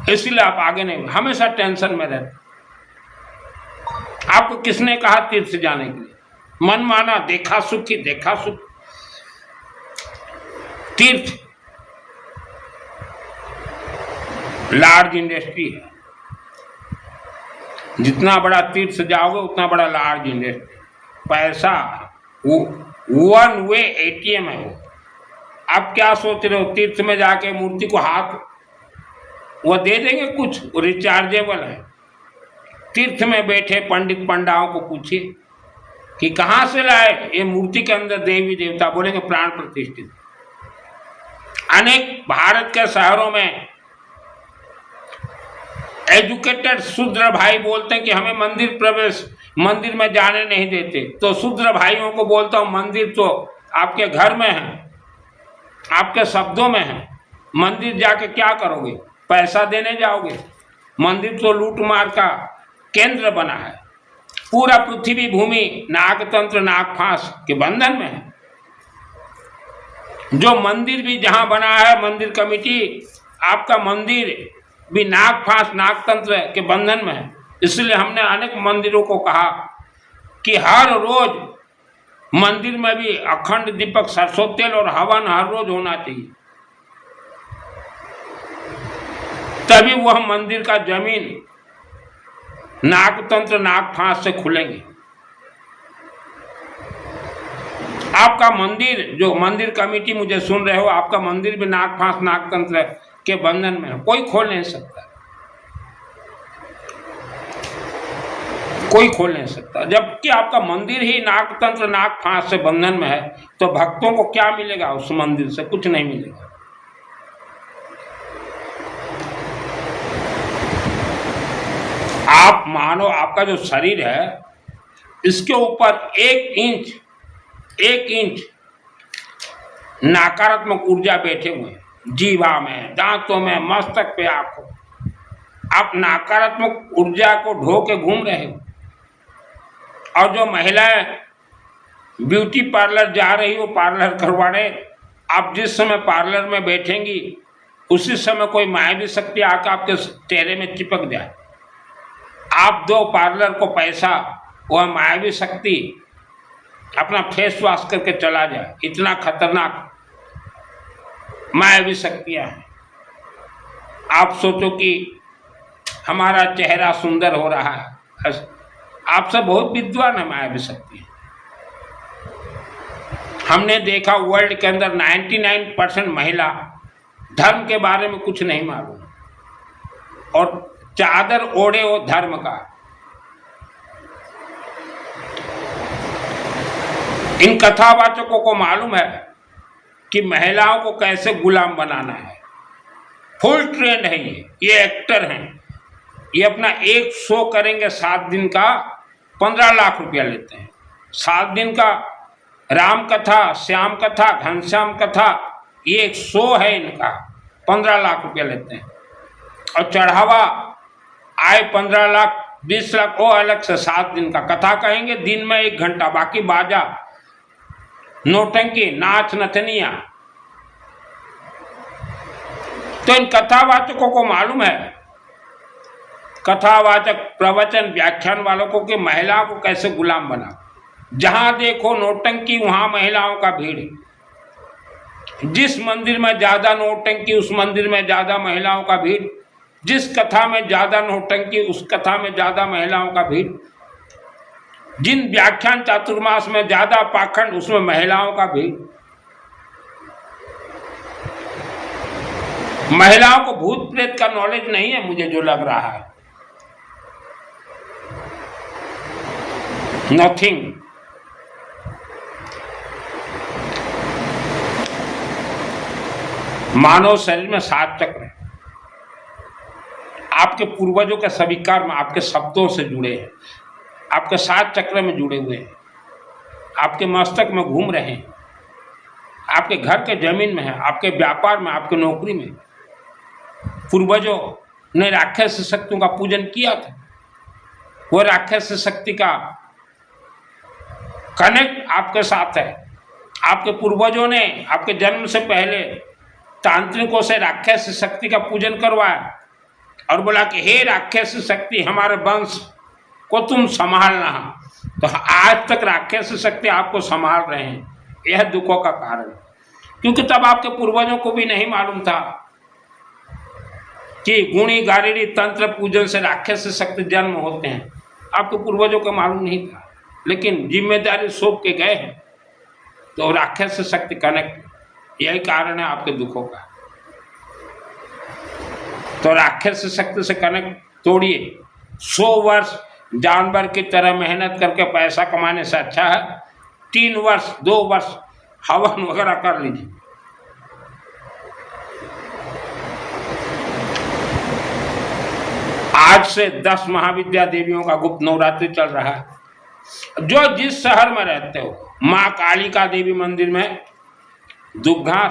इसलिए आप आगे नहीं, हमेशा टेंशन में रहते। आपको किसने कहा तीर्थ जाने के लिए? मन माना, देखा सुखी, देखा सुख। तीर्थ लार्ज इंडस्ट्री है, जितना बड़ा तीर्थ जाओगे उतना बड़ा लार्ज इंडस्ट्री। पैसा वो वन वे एटीएम है। वो आप क्या सोच रहे हो? तीर्थ में जाके मूर्ति को हाथ वो दे देंगे कुछ? वो रिचार्जेबल है। तीर्थ में बैठे पंडित पंडाओं को पूछिए कि कहाँ से लाए ये मूर्ति के अंदर देवी देवता, बोलेंगे प्राण प्रतिष्ठित। अनेक भारत के शहरों में एजुकेटेड शूद्र भाई बोलते हैं कि हमें मंदिर प्रवेश, मंदिर में जाने नहीं देते। तो शूद्र भाइयों को बोलता हूं, मंदिर तो आपके घर में है, आपके शब्दों में है। मंदिर जाके क्या करोगे? पैसा देने जाओगे? मंदिर तो लूट मार का केंद्र बना है। पूरा पृथ्वी भूमि नागतंत्र नागफांस के बंधन में है। जो मंदिर भी जहां बना है, मंदिर कमेटी, आपका मंदिर भी नागफांस नागतंत्र के बंधन में है। इसलिए हमने अनेक मंदिरों को कहा कि हर रोज मंदिर में भी अखंड दीपक, सरसों तेल और हवन हर रोज होना चाहिए, तभी वह मंदिर का जमीन नागतंत्र नागफांस से खुलेंगे। आपका मंदिर, जो मंदिर कमेटी मुझे सुन रहे हो, आपका मंदिर भी नागफांस नागतंत्र के बंधन में है, कोई खोल नहीं सकता, कोई खोल नहीं सकता। जबकि आपका मंदिर ही नागतंत्र नागफांस से बंधन में है, तो भक्तों को क्या मिलेगा उस मंदिर से? कुछ नहीं मिलेगा। आप मानो आपका जो शरीर है, इसके ऊपर 1 इंच नकारात्मक ऊर्जा बैठे हुए हैं, जीवा में, दांतों में, मस्तक पे, आंखों। आप नकारात्मक ऊर्जा को ढो के घूम रहे हो। और जो महिलाएं ब्यूटी पार्लर जा रही हो पार्लर करवाने, आप जिस समय पार्लर में बैठेंगी उसी समय कोई मायावी शक्ति आकर आपके चेहरे में चिपक जाए। आप दो पार्लर को पैसा, वह मायावी शक्ति अपना फेस वॉश करके चला जाए। इतना खतरनाक मायावी शक्तियां हैं। आप सोचो कि हमारा चेहरा सुंदर हो रहा है, आपसे बहुत विद्वान है मायावी शक्ति। हमने देखा वर्ल्ड के अंदर 99% महिला धर्म के बारे में कुछ नहीं मालूम और चादर ओढ़े हो धर्म का। इन कथावाचकों को मालूम है कि महिलाओं को कैसे गुलाम बनाना है। फुल ट्रेंड है ये एक्टर हैं। ये अपना एक शो करेंगे 7 दिन का, 15 लाख रुपया लेते हैं। 7 दिन का राम कथा, श्याम कथा, घनश्याम कथा, ये एक शो है इनका, 15 लाख रुपया लेते हैं। और चढ़ावा आए 15 लाख 20 लाख वो अलग से। 7 दिन का कथा कहेंगे, दिन में 1 घंटा, बाकी बाजा, नौटंकी, नाच नथनिया। तो इन कथावाचकों को मालूम है, कथावाचक प्रवचन व्याख्यान वालों को, कि महिलाओं को कैसे गुलाम बना। जहां देखो नौटंकी वहां महिलाओं का भीड़। जिस मंदिर में ज्यादा नौटंकी उस मंदिर में ज्यादा महिलाओं का भीड़। जिस कथा में ज्यादा नौटंकी उस कथा में ज्यादा महिलाओं का भीड़। जिन व्याख्यान चातुर्मास में ज्यादा पाखंड उसमें महिलाओं का भीड़। महिलाओं को भूत प्रेत का नॉलेज नहीं है, मुझे जो लग रहा है। नथिंग। मानव शरीर में 7 चक्र हैं। आपके पूर्वजों के स्वीकार में आपके शब्दों से जुड़े हैं, आपके 7 चक्र में जुड़े हुए हैं, आपके मस्तक में घूम रहे हैं, आपके घर के जमीन में है, आपके व्यापार में, आपके नौकरी में। पूर्वजों ने राक्षस शक्तियों का पूजन किया था। वो राक्षस शक्ति का कनेक्ट आपके साथ है। आपके पूर्वजों ने आपके जन्म से पहले तांत्रिकों से राक्षस शक्ति का पूजन करवाया और बोला कि हे राक्षस शक्ति, हमारे वंश को तुम संभालना। तो आज तक राक्षस शक्ति आपको संभाल रहे हैं। यह दुखों का कारण, क्योंकि तब आपके पूर्वजों को भी नहीं मालूम था कि गुणी गारिणी तंत्र पूजन से राक्षस शक्ति जन्म होते हैं। आपके पूर्वजों को मालूम नहीं था, लेकिन जिम्मेदारी सौंप के गए हैं तो राक्षस शक्ति कनेक्ट। यही कारण है आपके दुखों का। तो राक्षस शक्ति से कनेक्ट तोड़िए। 100 वर्ष जानवर की तरह मेहनत करके पैसा कमाने से अच्छा है 3 वर्ष 2 वर्ष हवन वगैरह कर लीजिए। आज से 10 महाविद्या देवियों का गुप्त नवरात्रि चल रहा है। जो जिस शहर में रहते हो, माँ कालिका देवी मंदिर में दुग्धा,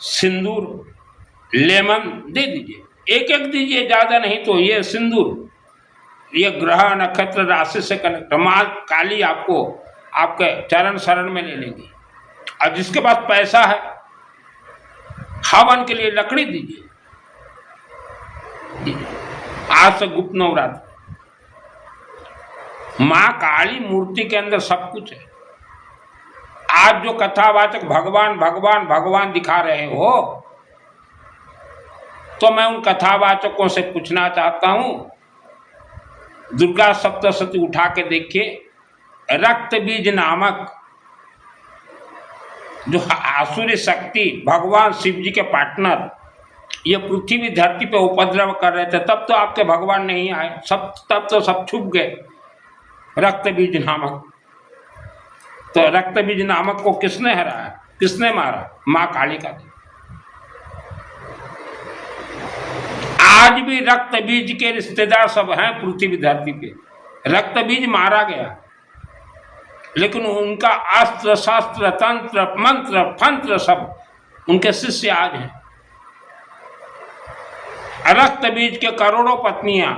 सिंदूर, लेमन दे दीजिए। एक दीजिए, ज्यादा नहीं तो ये सिंदूर, ये ग्रह नक्षत्र राशि से कनेक्ट। माँ काली आपको आपके चरण शरण में ले लेंगी। और जिसके पास पैसा है, हवन के लिए लकड़ी दीजिए। आज से गुप्त नवरात्र। माँ काली मूर्ति के अंदर सब कुछ है। आज जो कथावाचक भगवान भगवान भगवान दिखा रहे हो, तो मैं उन कथावाचकों से पूछना चाहता हूं, दुर्गा सप्तशती उठा के देखिए। रक्त बीज नामक जो आसुरी शक्ति भगवान शिव जी के पार्टनर, ये पृथ्वी धरती पे उपद्रव कर रहे थे, तब तो आपके भगवान नहीं आए, तब तो सब छुप गए। रक्त बीज नामक, तो रक्त बीज नामक को किसने हराया, किसने मारा? माँ कालिका ने। आज भी रक्त बीज के रिश्तेदार सब हैं पृथ्वी धरती पे। रक्त बीज मारा गया, लेकिन उनका अस्त्र शस्त्र तंत्र मंत्र फंत्र सब उनके शिष्य आज हैं। रक्त बीज के करोड़ों पत्नियां,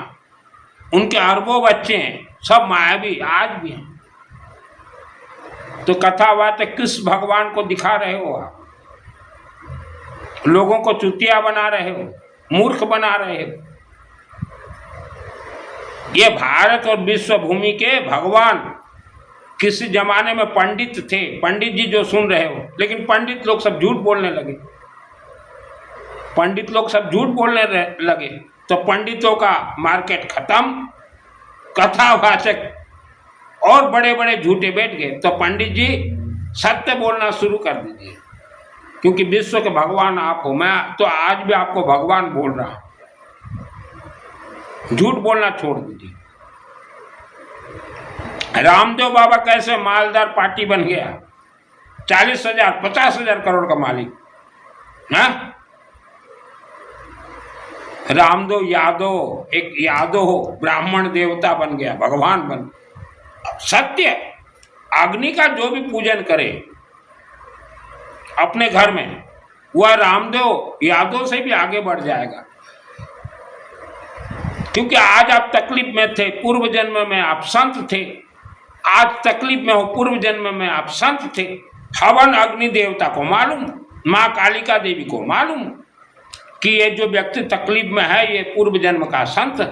उनके अरबों बच्चे सब मायावी आज भी हैं। तो कथावाचक किस भगवान को दिखा रहे हो आप? लोगों को चुतिया बना रहे हो, मूर्ख बना रहे हो। ये भारत और विश्व भूमि के भगवान किसी जमाने में पंडित थे। पंडित जी जो सुन रहे हो, लेकिन पंडित लोग सब झूठ बोलने लगे। पंडित लोग सब झूठ बोलने लगे तो पंडितों का मार्केट खत्म। कथावाचक और बड़े बड़े झूठे बैठ गए। तो पंडित जी सत्य बोलना शुरू कर दीजिए, क्योंकि विश्व के भगवान आप हो। मैं तो आज भी आपको भगवान बोल रहा हूं, झूठ बोलना छोड़ दीजिए। रामदेव बाबा कैसे मालदार पार्टी बन गया, 40,000 50,000 करोड़ का मालिक है। रामदेव यादव एक यादव हो, ब्राह्मण देवता बन गया, भगवान बन। सत्य अग्नि का जो भी पूजन करे अपने घर में, वह रामदेव यादव से भी आगे बढ़ जाएगा। क्योंकि आज आप तकलीफ में थे, पूर्व जन्म में आप संत थे। आज तकलीफ में हो, पूर्व जन्म में आप संत थे। हवन अग्नि देवता को मालूम, माँ कालिका देवी को मालूम कि ये जो व्यक्ति तकलीफ में है ये पूर्व जन्म का संत है,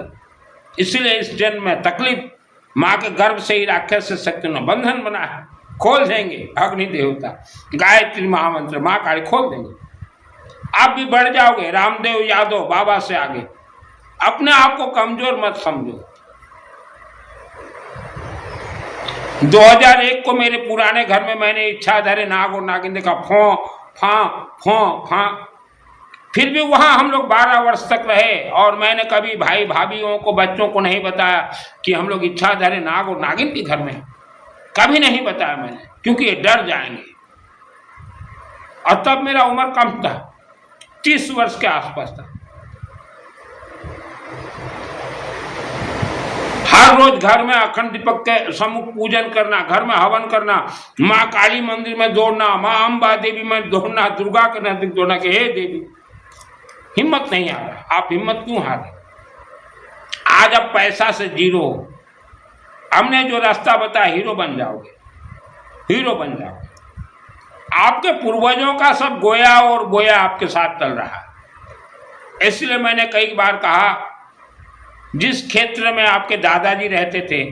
इसलिए इस जन्म में तकलीफ। माँ के गर्भ से ही राक्षस से शक्ति ने बंधन बना है, खोल देंगे अग्नि देवता, गायत्री महामंत्र माँ काली खोल देंगे। आप भी बढ़ जाओगे रामदेव यादव बाबा से आगे। अपने आप को कमजोर मत समझो। 2001 को मेरे पुराने घर में मैंने इच्छाधारी नाग और नागिन देखा, फों फां फों फां। फिर भी वहां हम लोग 12 वर्ष तक रहे और मैंने कभी भाई भाभीियों को बच्चों को नहीं बताया कि हम लोग इच्छाधारी नाग और नागिन के घर में, कभी नहीं बताया मैंने, क्योंकि ये डर जाएंगे। और तब मेरा उम्र कम था, 30 वर्ष के आसपास था। हर रोज घर में अखंड दीपक के सम्मुख पूजन करना, घर में हवन करना, माँ काली मंदिर में दौड़ना, माँ अम्बा देवी में दौड़ना, दुर्गा के नजदीक दौड़ना कि हे देवी। हिम्मत नहीं आ रहा। आप हिम्मत क्यों हारे? आज आप पैसा से जीरो हो। हमने जो रास्ता बताया, हीरो बन जाओगे, हीरो बन जाओगे। आपके पूर्वजों का सब गोया और बोया आपके साथ चल रहा है। इसलिए मैंने कई बार कहा, जिस क्षेत्र में आपके दादाजी रहते थे,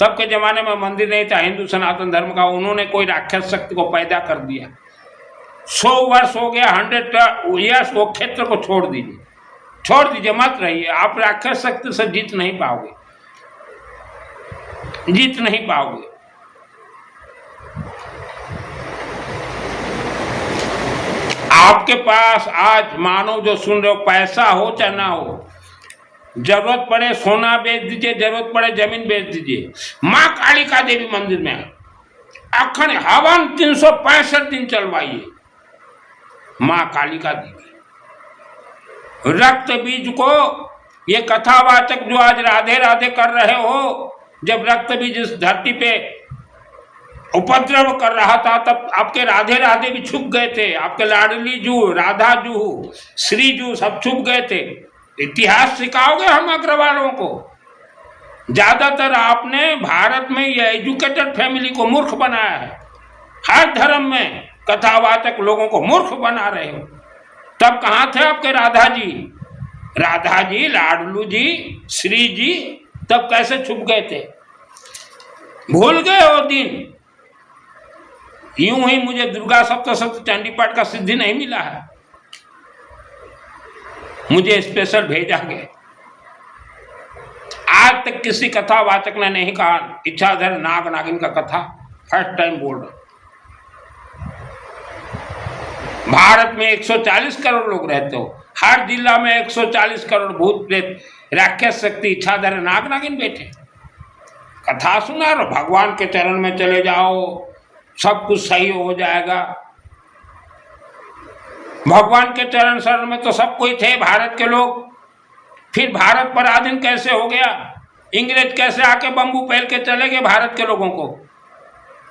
तब के जमाने में मंदिर नहीं था हिंदू सनातन धर्म का, उन्होंने कोई राक्षस शक्ति को पैदा कर दिया। 100 वर्ष हो गया, 100 ईयर्स, वो क्षेत्र को छोड़ दीजिए, छोड़ दीजिए, मत रहिए। आप राक्षस शक्ति से जीत नहीं पाओगे, जीत नहीं पाओगे। आपके पास आज मानो जो सुन रहे हो, पैसा हो चाहे ना हो, जरूरत पड़े सोना बेच दीजिए, जरूरत पड़े जमीन बेच दीजिए। माँ कालिका देवी मंदिर में अखंड हवन 365 दिन चलवाइए। माँ कालिका देवी रक्त बीज को, ये कथावाचक जो आज राधे राधे कर रहे हो, जब रक्त बीज इस धरती पे उपद्रव कर रहा था तब आपके राधे राधे भी छुप गए थे। आपके लाडली जू, राधा जू, श्री जू सब छुप गए थे। इतिहास सिखाओगे हम अग्रवालों को? ज्यादातर आपने भारत में ये एजुकेटेड फैमिली को मूर्ख बनाया है। हर धर्म में कथावाचक लोगों को मूर्ख बना रहे हो। तब कहाँ थे आपके राधा जी, राधा जी, लाडलू जी, श्री जी? तब कैसे छुप गए थे? भूल गए वो दिन? यूं ही मुझे दुर्गा सप्तशती चंडी पाठ का सिद्धि नहीं मिला है, मुझे स्पेशल भेजा गया। आज तक किसी कथावाचक ने नहीं कहा इच्छाधर नाग नागिन का कथा, फर्स्ट टाइम बोल रहा। भारत में 140 करोड़ लोग रहते हो, हर जिला में 140 करोड़ भूत प्रेत राक्षस शक्ति इच्छाधर नाग नागिन बैठे। कथा सुना रहो, भगवान के चरण में चले जाओ, सब कुछ सही हो जाएगा। भगवान के चरण शरण में तो सब कोई थे भारत के लोग। फिर भारत पराधीन कैसे हो गया? इंग्रेज कैसे आके बम्बू पहन के चले गए भारत के लोगों को?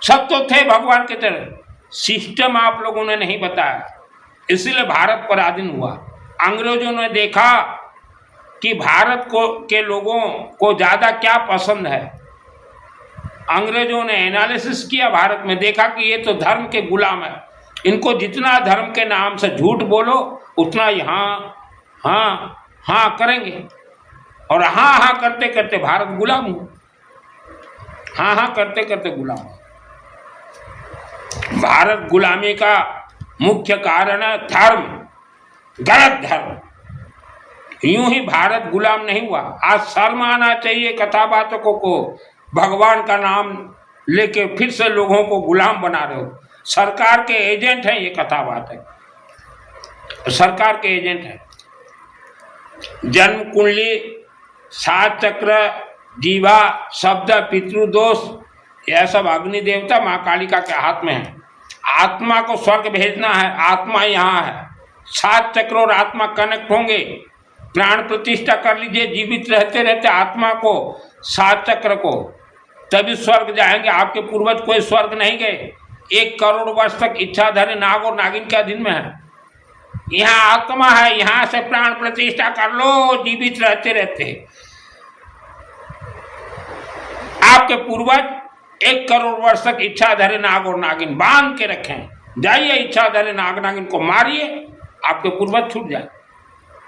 सब तो थे भगवान के चरण। सिस्टम आप लोगों ने नहीं बताया, इसीलिए भारत पराधीन हुआ। अंग्रेजों ने देखा कि भारत को के लोगों को ज़्यादा क्या पसंद है। अंग्रेजों ने एनालिसिस किया भारत में, देखा कि ये तो धर्म के गुलाम है, इनको जितना धर्म के नाम से झूठ बोलो उतना ही हाँ हाँ हाँ करेंगे। और हाँ हाँ करते करते भारत गुलाम हुआ, हाँ हाँ करते करते गुलाम हुआ। भारत गुलामी का मुख्य कारण है धर्म, गलत धर्म। यूं ही भारत गुलाम नहीं हुआ। आज शर्म आना चाहिए कथावाचकों को, भगवान का नाम लेके फिर से लोगों को गुलाम बना रहे हो। सरकार के एजेंट हैं ये कथावाचक, सरकार के एजेंट हैं। जन्म कुंडली, 7 चक्र, जीवा, शब्द, पितृदोष, यह सब अग्नि देवता माँ कालिका के हाथ में है। आत्मा को स्वर्ग भेजना है, आत्मा यहाँ है। 7 चक्र और आत्मा कनेक्ट होंगे। प्राण प्रतिष्ठा कर लीजिए जीवित रहते रहते आत्मा को, 7 चक्र को, तभी स्वर्ग जाएंगे। आपके पूर्वज कोई स्वर्ग नहीं गए। 1 करोड़ वर्ष तक इच्छाधारी नाग और नागिन के अधीन में है। यहाँ आत्मा है, यहाँ से प्राण प्रतिष्ठा कर लो जीवित रहते रहते। आपके पूर्वज 1 करोड़ वर्ष तक इच्छाधारी नाग और नागिन बांध के रखें। जाइए इच्छाधारी नाग नागिन को मारिए, आपके पूर्वज छूट जाए।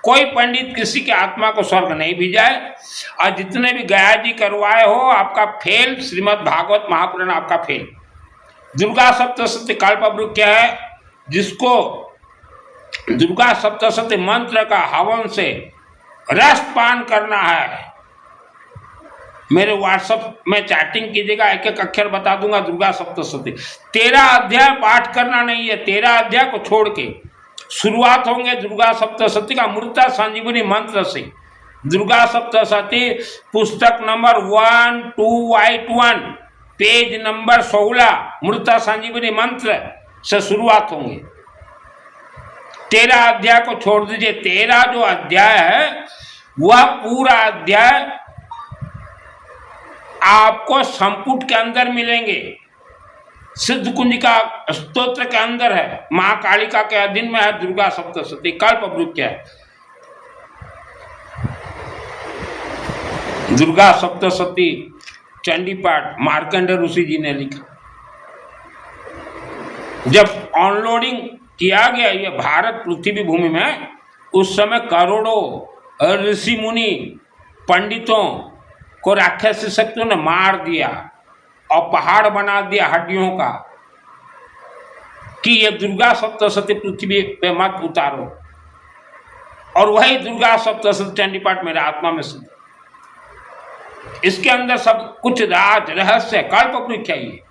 कोई पंडित किसी के आत्मा को स्वर्ग नहीं भेजाए। और जितने भी गया जी करवाए हो, आपका फेल। श्रीमद् भागवत महापुराण आपका फेल। दुर्गा सप्तशती कल्पवृक्ष है, जिसको दुर्गा सप्तशती मंत्र का हवन से रस पान करना है। मेरे व्हाट्सएप में चैटिंग कीजिएगा, एक एक अक्षर बता दूंगा। दुर्गा सप्तशती 13 अध्याय पाठ करना नहीं है। 13 अध्याय को छोड़ के शुरुआत होंगे दुर्गा सप्तशती का अमृता संजीवनी मंत्र से। दुर्गा सप्तशती पुस्तक नंबर 1281 पेज नंबर 16 अमृता संजीवनी मंत्र से शुरुआत होंगे। 13 अध्याय को छोड़ दीजिए। 13 जो अध्याय है वह पूरा अध्याय आपको संपुट के अंदर मिलेंगे। सिद्ध कुंज का स्तोत्र के अंदर है। मां कालिका के अधीन में है दुर्गा सप्तशती कल्पवृक्ष है। दुर्गा सप्तशती चंडी पाठ मार्कंडेय ऋषि जी ने लिखा। जब ऑनलोडिंग किया गया ये भारत पृथ्वी भूमि में, उस समय करोड़ों ऋषि मुनि पंडितों को राक्षसी शक्तियों ने मार दिया और पहाड़ बना दिया हड्डियों का कि ये दुर्गा सप्तशती पृथ्वी पे मत उतारो। और वही दुर्गा सप्तशती चंडी पाठ मेरे आत्मा में सिद्ध। इसके अंदर सब कुछ राज रहस्य कल्पवृक्ष है, ये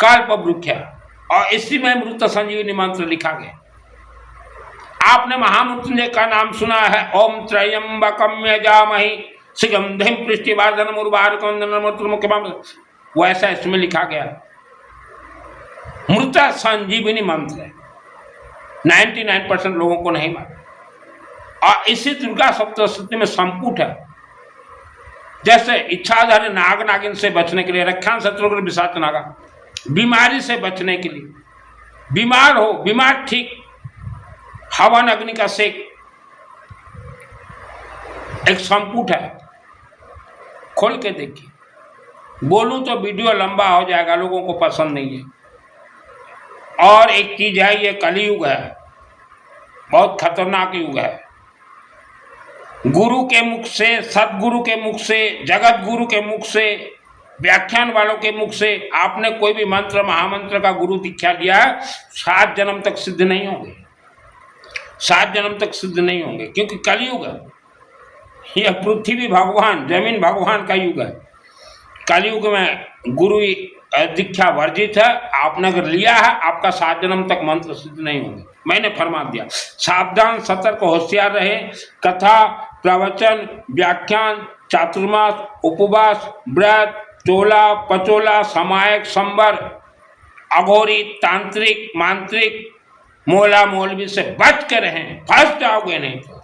कल्पवृक्ष है। और इसी में अमृत संजीवनी मंत्र लिखा गया। आपने महामृत्युंजय का नाम सुना है। ओम त्र्यंबकम यजामहे सुगंधिं पुष्टिवर्धनम् उर्वारुकम् मुख्यम, वैसा इसमें लिखा गया। मृत संजीवनी मंत्र है। 99% लोगों को नहीं मालूम। और इसी दुर्गा सप्तशती में संपुट है। जैसे इच्छाधारी नाग नागिन से बचने के लिए, रक्षान शत्रुघ्न पिशाच नागा, बीमारी से बचने के लिए, बीमार हो, बीमार ठीक, हवन अग्नि का सेक, एक संपुट है। खोल के देखिए। बोलूं तो वीडियो लंबा हो जाएगा, लोगों को पसंद नहीं है। और एक चीज है, ये कलियुग है, बहुत खतरनाक युग है। गुरु के मुख से, सदगुरु के मुख से, जगत गुरु के मुख से, व्याख्यान वालों के मुख से आपने कोई भी मंत्र महामंत्र का गुरु दीक्षा लिया है, 7 जन्म तक सिद्ध नहीं होंगे। 7 जन्म तक सिद्ध नहीं होंगे, क्योंकि कलयुग है। यह पृथ्वी भगवान, जमीन भगवान का युग है। कलयुग में गुरु दीक्षा वर्जित है। आपने अगर लिया है, आपका 7 जन्म तक मंत्र सिद्ध नहीं होंगे। मैंने फरमा दिया। सावधान, सतर्क, होशियार रहे। कथा, प्रवचन, व्याख्यान, चातुर्मास, उपवास, व्रत, चोला पचोला, समायक, संबर, अघोरी, तांत्रिक, मांत्रिक, मोला मौलवी से बच के रहें, फंस जाओगे नहीं तो।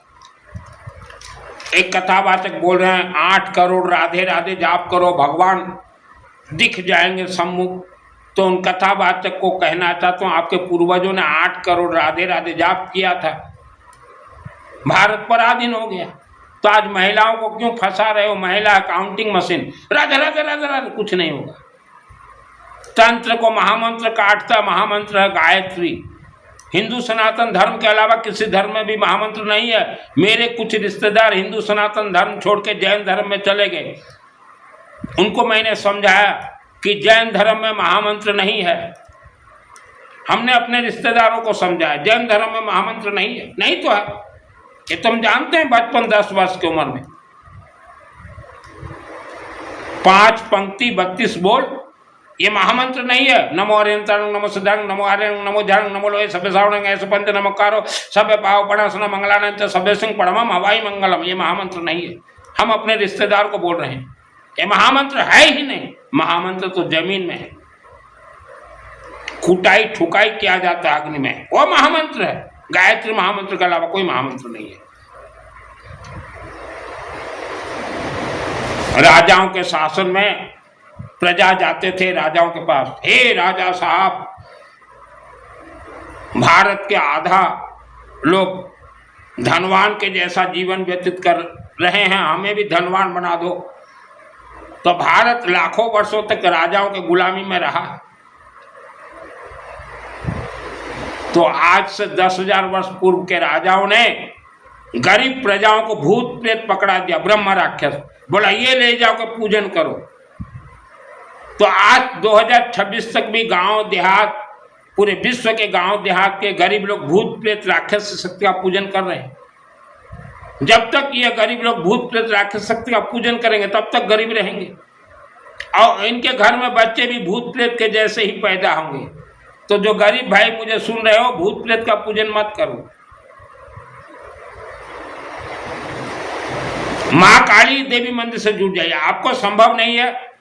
एक कथावाचक बोल रहे हैं 8 करोड़ राधे राधे जाप करो, भगवान दिख जाएंगे सम्मुख। तो उन कथावाचक को कहना चाहता हूँ, आपके पूर्वजों ने 8 करोड़ राधे राधे जाप किया था, भारत पराधीन हो गया। तो आज महिलाओं को क्यों फंसा रहे हो? महिला काउंटिंग मशीन, राधे राधे राधे राधे, कुछ नहीं होगा। तंत्र को महामंत्र काटता, महामंत्र है गायत्री। हिंदू सनातन धर्म के अलावा किसी धर्म में भी महामंत्र नहीं है। मेरे कुछ रिश्तेदार हिंदू सनातन धर्म छोड़ के जैन धर्म में चले गए। उनको मैंने समझाया कि जैन धर्म में महामंत्र नहीं है। हमने अपने रिश्तेदारों को समझाया जैन धर्म में महामंत्र नहीं है। नहीं तो है, ये तुम जानते हैं बचपन 10 वर्ष की उम्र में 5 पंक्ति 32 बोल, ये महामंत्र नहीं है। नमो अरियंताणं नमो सिद्धांग नमो आर्यं नमो ध्यान नमो लोहे सभ्य श्रावणं ऐसे पंच नमकारो सभ्य पाव पणासन मंगलानंद सभ्य सिंह पड़मम हवाई मंगलम, ये महामंत्र नहीं है। हम अपने रिश्तेदार को बोल रहे हैं, ये महामंत्र है ही नहीं। महामंत्र तो जमीन में है, कुटाई ठुकाई किया जाता है अग्नि में, वो महामंत्र है। गायत्री महामंत्र के अलावा कोई महामंत्र नहीं है। राजाओं के शासन में प्रजा जाते थे राजाओं के पास, हे राजा साहब, भारत के आधा लोग धनवान के जैसा जीवन व्यतीत कर रहे हैं, हमें भी धनवान बना दो। तो भारत लाखों वर्षों तक राजाओं के गुलामी में रहा। तो आज से 10,000 वर्ष पूर्व के राजाओं ने गरीब प्रजाओं को भूत प्रेत पकड़ा दिया, ब्रह्म राक्षस, बोला ये ले जाओ के पूजन करो। तो आज 2026 तक भी गांव देहात, पूरे विश्व के गांव देहात के गरीब लोग भूत प्रेत राक्षस शक्ति का पूजन कर रहे हैं। जब तक ये गरीब लोग भूत प्रेत राक्षस शक्ति का पूजन करेंगे तब तक गरीब रहेंगे, और इनके घर में बच्चे भी भूत प्रेत के जैसे ही पैदा होंगे। तो जो गरीब भाई मुझे सुन रहे हो, भूत प्रेत का पूजन मत करो। मां काली देवी मंदिर से जुड़ जाइए। आपको संभव नहीं है,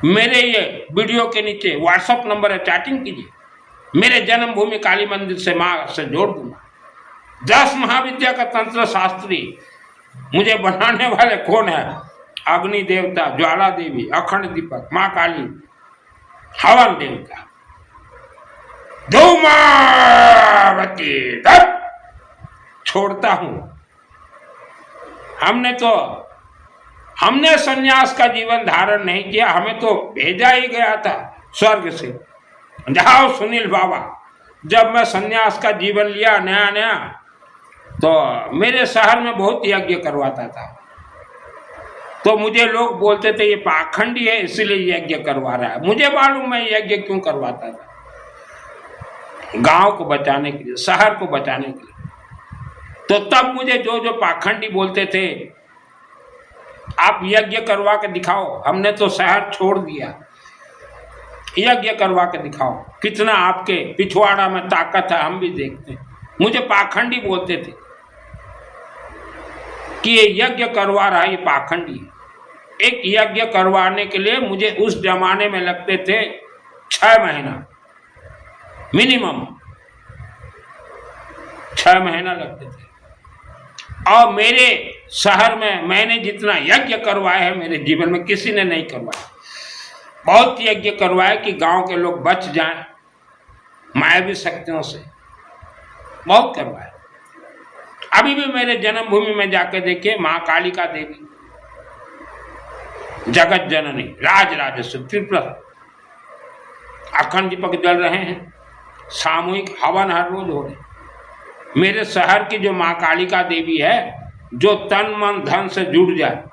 मेरे ये वीडियो के नीचे व्हाट्सएप नंबर है, चैटिंग कीजिए। मेरे जन्मभूमि काली मंदिर से मां से जोड़ दूंगा। 10 महाविद्या का तंत्र शास्त्री मुझे बनाने वाले कौन है? अग्नि देवता, ज्वाला देवी, अखंड दीपक, मां काली, हवन देवता, धूमावती। छोड़ता हूं। हमने सन्यास का जीवन धारण नहीं किया, हमें तो भेजा ही गया था स्वर्ग से। जाओ सुनील बाबा, जब मैं सन्यास का जीवन लिया नया नया, तो मेरे शहर में बहुत यज्ञ करवाता था। तो मुझे लोग बोलते थे ये पाखंडी है इसलिए यज्ञ करवा रहा है। मुझे मालूम मैं यज्ञ क्यों करवाता था, गांव को बचाने के लिए, शहर को बचाने के लिए। तो तब मुझे जो पाखंडी बोलते थे, आप यज्ञ करवा के दिखाओ। हमने तो शहर छोड़ दिया, यज्ञ करवा के दिखाओ, कितना आपके पिछवाड़ा में ताकत है, हम भी देखते हैं। मुझे पाखंडी बोलते थे कि ये यज्ञ करवा रहा है, ये पाखंडी है। एक यज्ञ करवाने के लिए मुझे उस जमाने में लगते थे 6 महीना मिनिमम, 6 महीना लगते थे। और मेरे शहर में मैंने जितना यज्ञ करवाया है मेरे जीवन में किसी ने नहीं करवाया। बहुत यज्ञ करवाया कि गांव के लोग बच जाएं मायावी शक्तियों से, बहुत करवाया। अभी भी मेरे जन्मभूमि में जाकर देखिए, मां कालिका देवी, जगत जननी, राज राजेश्वरी, त्रिपुरा, अखंड दीपक जल रहे हैं, सामूहिक हवन हर रोज हो रहे। मेरे शहर की जो मां कालिका देवी है, जो तन मन धन से जुड़ जाए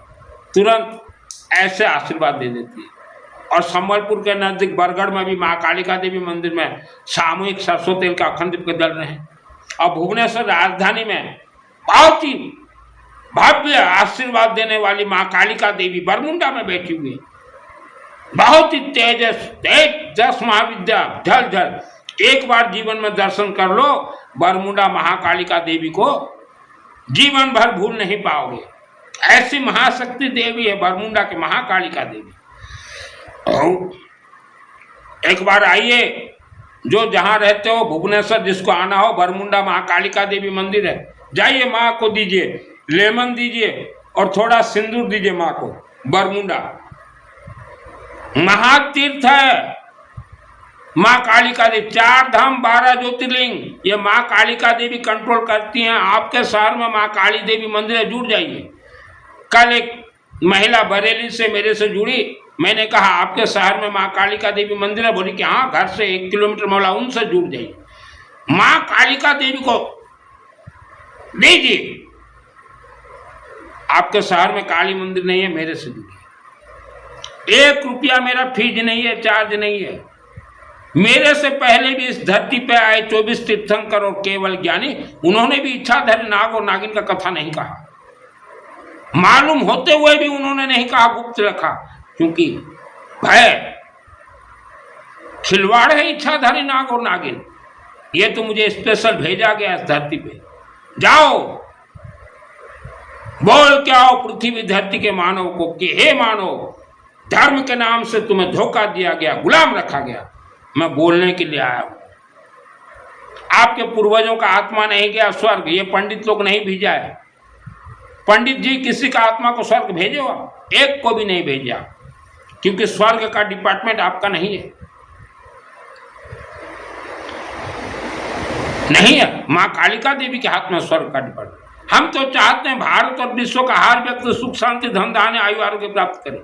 तुरंत ऐसे आशीर्वाद दे देती है। और संबलपुर के नजदीक बरगढ़ में भी मां कालिका देवी मंदिर में सामूहिक सरसों तेल का अखंड दीप जल रहे हैं। और भुवनेश्वर राजधानी में बहुत ही भव्य आशीर्वाद देने वाली मां कालिका देवी बरमुंडा में बैठी हुई है। बहुत ही तेजस महाविद्या झल झल। एक बार जीवन में दर्शन कर लो बरमुंडा महाकालिका देवी को, जीवन भर भूल नहीं पाओगे। ऐसी महाशक्ति देवी है बरमुंडा की महाकालिका देवी। एक बार आइए, जो जहां रहते हो भुवनेश्वर, जिसको आना हो, बरमुंडा महाकालिका देवी मंदिर है, जाइए, माँ को दीजिए, लेमन दीजिए और थोड़ा सिंदूर दीजिए माँ को। बरमुंडा महातीर्थ है, माँ कालिका देवी, 4 धाम 12 ज्योतिर्लिंग, ये माँ कालिका देवी कंट्रोल करती हैं। आपके शहर में माँ काली देवी मंदिर है, जुड़ जाइए। कल एक महिला बरेली से मेरे से जुड़ी, मैंने कहा आपके शहर में माँ कालिका देवी मंदिर है? बोली कि हाँ, घर से 1 किलोमीटर मोहल्ला, उनसे जुड़ जाइए। माँ कालिका देवी को दीजिए। आपके शहर में काली मंदिर नहीं है, मेरे से जुड़िए। 1 रुपया मेरा फीस नहीं है, चार्ज नहीं है। मेरे से पहले भी इस धरती पे आए 24 तीर्थंकर और केवल ज्ञानी, उन्होंने भी इच्छाधारी नाग और नागिन का कथा नहीं कहा। मालूम होते हुए भी उन्होंने नहीं कहा, गुप्त रखा, क्योंकि भय, खिलवाड़ है इच्छाधारी नाग और नागिन। ये तो मुझे स्पेशल भेजा गया इस धरती पे, जाओ बोल के आओ पृथ्वी धरती के मानव को कि हे मानव, धर्म के नाम से तुम्हें धोखा दिया गया, गुलाम रखा गया। मैं बोलने के लिए आया हूं। आपके पूर्वजों का आत्मा नहीं गया स्वर्ग, ये पंडित लोग नहीं भेजा है। पंडित जी किसी का आत्मा को स्वर्ग भेजे हो? एक को भी नहीं भेजा, क्योंकि स्वर्ग का डिपार्टमेंट आपका नहीं है, नहीं है। मां कालिका देवी के हाथ में स्वर्ग का डिपार्टमेंट। हम तो चाहते हैं भारत और विश्व का हर व्यक्ति सुख शांति धन धान्य आयु आरोग्य प्राप्त करे,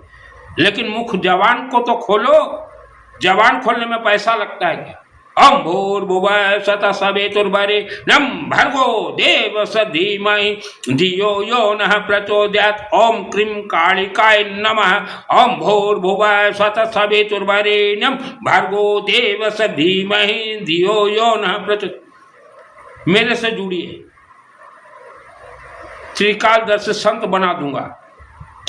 लेकिन मुख जवान को तो खोलो। जवान खोलने में पैसा लगता है क्या? ओम भूर्भुवः स्वः सवितुर्वरेण्यं भर्गो देवस्य धीमहि धियो यो नः प्रचोदयात्। ओम क्रीं कालिकाय नमः। ओम भूर्भुवः स्वः सवितुर्वरेण्यं भर्गो देवस्य धीमहि धियो यो नः प्रचोदयात्। मेरे से जुड़िए, त्रिकालदर्शी संत बना दूंगा,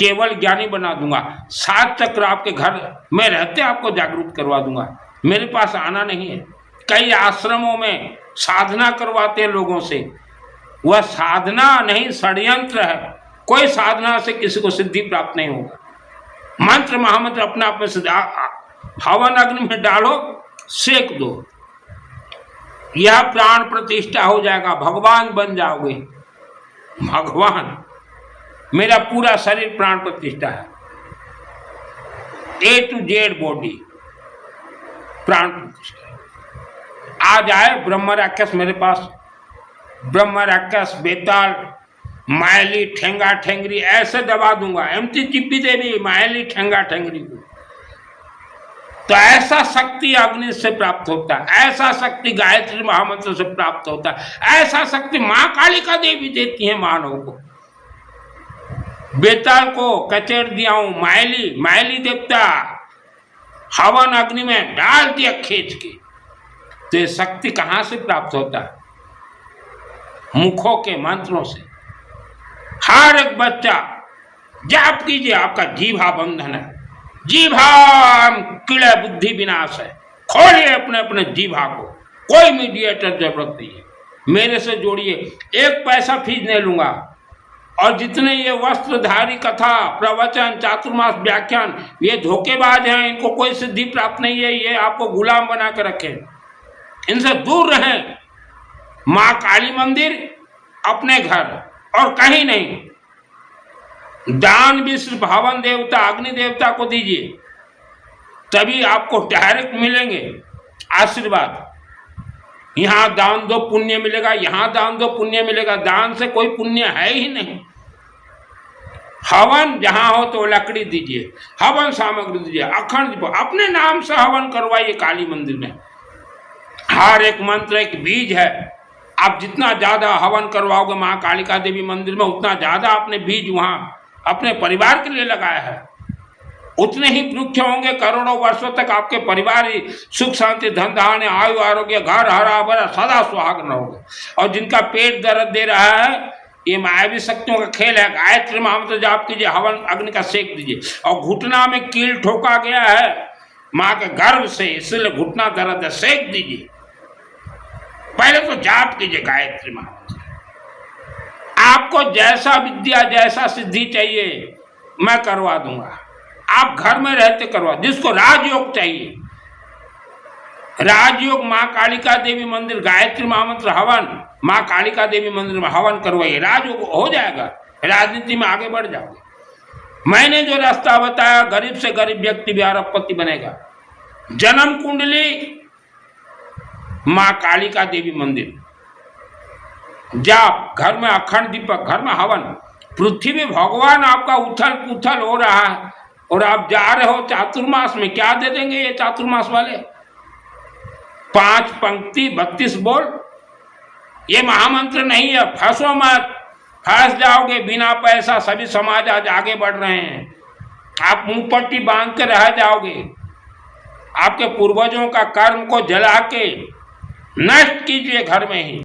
केवल ज्ञानी बना दूंगा, 7 चक्र आपके घर में रहते आपको जागरूक करवा दूंगा। मेरे पास आना नहीं है। कई आश्रमों में साधना करवाते हैं लोगों से, वह साधना नहीं, षड्यंत्र है। कोई साधना से किसी को सिद्धि प्राप्त नहीं होगा। मंत्र महामंत्र अपने आप में सिद्ध, हवन अग्नि में डालो, सेक दो, यह प्राण प्रतिष्ठा हो जाएगा, भगवान बन जाओगे। भगवान, मेरा पूरा शरीर प्राण प्रतिष्ठा है, A to Z बॉडी प्राण प्रतिष्ठा। आज आए ब्रह्म राक्षस मेरे पास, ब्रह्म राक्षस, बेताल, मायली, ठेंगा ठेंगरी, ऐसे दबा दूंगा। एमती चिप्पी देवी मायली ठेंगा ठेंगरी को। तो ऐसा शक्ति अग्नि से प्राप्त होता है, ऐसा शक्ति गायत्री महामंत्र से प्राप्त होता है, ऐसा शक्ति मां कालिका देवी देती है मानव को। बेताल को कचेड़ दिया हूं, मायली देवता हवन अग्नि में डाल दिया खींच के। तो ये शक्ति कहां से प्राप्त होता है? मुखों के मंत्रों से। हर एक बच्चा जाप कीजिए, आपका जीभा बंधन है, जीभा कीड़े बुद्धि विनाश है। खोलिए अपने अपने जीभा को, कोई मीडिएटर जरूरत नहीं है। मेरे से जोड़िए, 1 पैसा फीस नहीं लूंगा। और जितने ये वस्त्रधारी कथा प्रवचन चातुर्मास व्याख्यान, ये धोखेबाज हैं, इनको कोई सिद्धि प्राप्त नहीं है, ये आपको गुलाम बना के रखें, इनसे दूर रहें। मां काली मंदिर अपने घर और कहीं नहीं। दान भी सिर्फ हवन देवता अग्नि देवता को दीजिए, तभी आपको डायरेक्ट मिलेंगे आशीर्वाद। यहां दान दो पुण्य मिलेगा, यहां दान दो पुण्य मिलेगा। दान से कोई पुण्य है ही नहीं। हवन जहां हो तो लकड़ी दीजिए, हवन सामग्री दीजिए, अखंड अपने नाम से हवन करवाइए। काली मंदिर में हर एक मंत्र एक बीज है। आप जितना ज्यादा हवन करवाओगे मां कालिका देवी मंदिर में, उतना ज्यादा आपने बीज वहां अपने परिवार के लिए लगाया है, उतने ही वृक्ष होंगे। करोड़ों वर्षों तक आपके परिवार ही सुख शांति धन धान्य आयु आरोग्य घर हरा भरा सदा सुहागन होगा। और जिनका पेट दर्द दे रहा है, ये मायावी शक्तियों का खेल है। गायत्री महामंत्र जाप कीजिए, हवन अग्नि का सेक दीजिए। और घुटना में कील ठोका गया है मां के गर्भ से, इसलिए घुटना दर्द है, सेक दीजिए। पहले तो जाप कीजिए गायत्री महामंत्र। आपको जैसा विद्या जैसा सिद्धि चाहिए मैं करवा दूंगा, आप घर में रहते करवा। जिसको राजयोग चाहिए, राजयोग मां कालिका देवी मंदिर गायत्री महामंत्र हवन, मां कालिका देवी मंदिर में हवन करवाइए, राजयोग हो जाएगा। राजनीति में आगे बढ़ जाओगे। मैंने जो रास्ता बताया, गरीब से गरीब व्यक्ति भी अरबपति बनेगा। जन्म कुंडली मां कालिका देवी मंदिर, जाप, घर में अखंड दीपक, घर में हवन। पृथ्वी भगवान आपका उथल पुथल हो रहा है और आप जा रहे हो चातुर्मास में। क्या दे देंगे ये चातुर्मास वाले? 5 पंक्ति 32 बोल। ये महामंत्र नहीं है, फंसो मत, फंस जाओगे बिना पैसा। सभी समाज आज आगे बढ़ रहे हैं, आप मुंह पट्टी बांध के रह जाओगे। आपके पूर्वजों का कर्म को जला के नष्ट कीजिए घर में ही।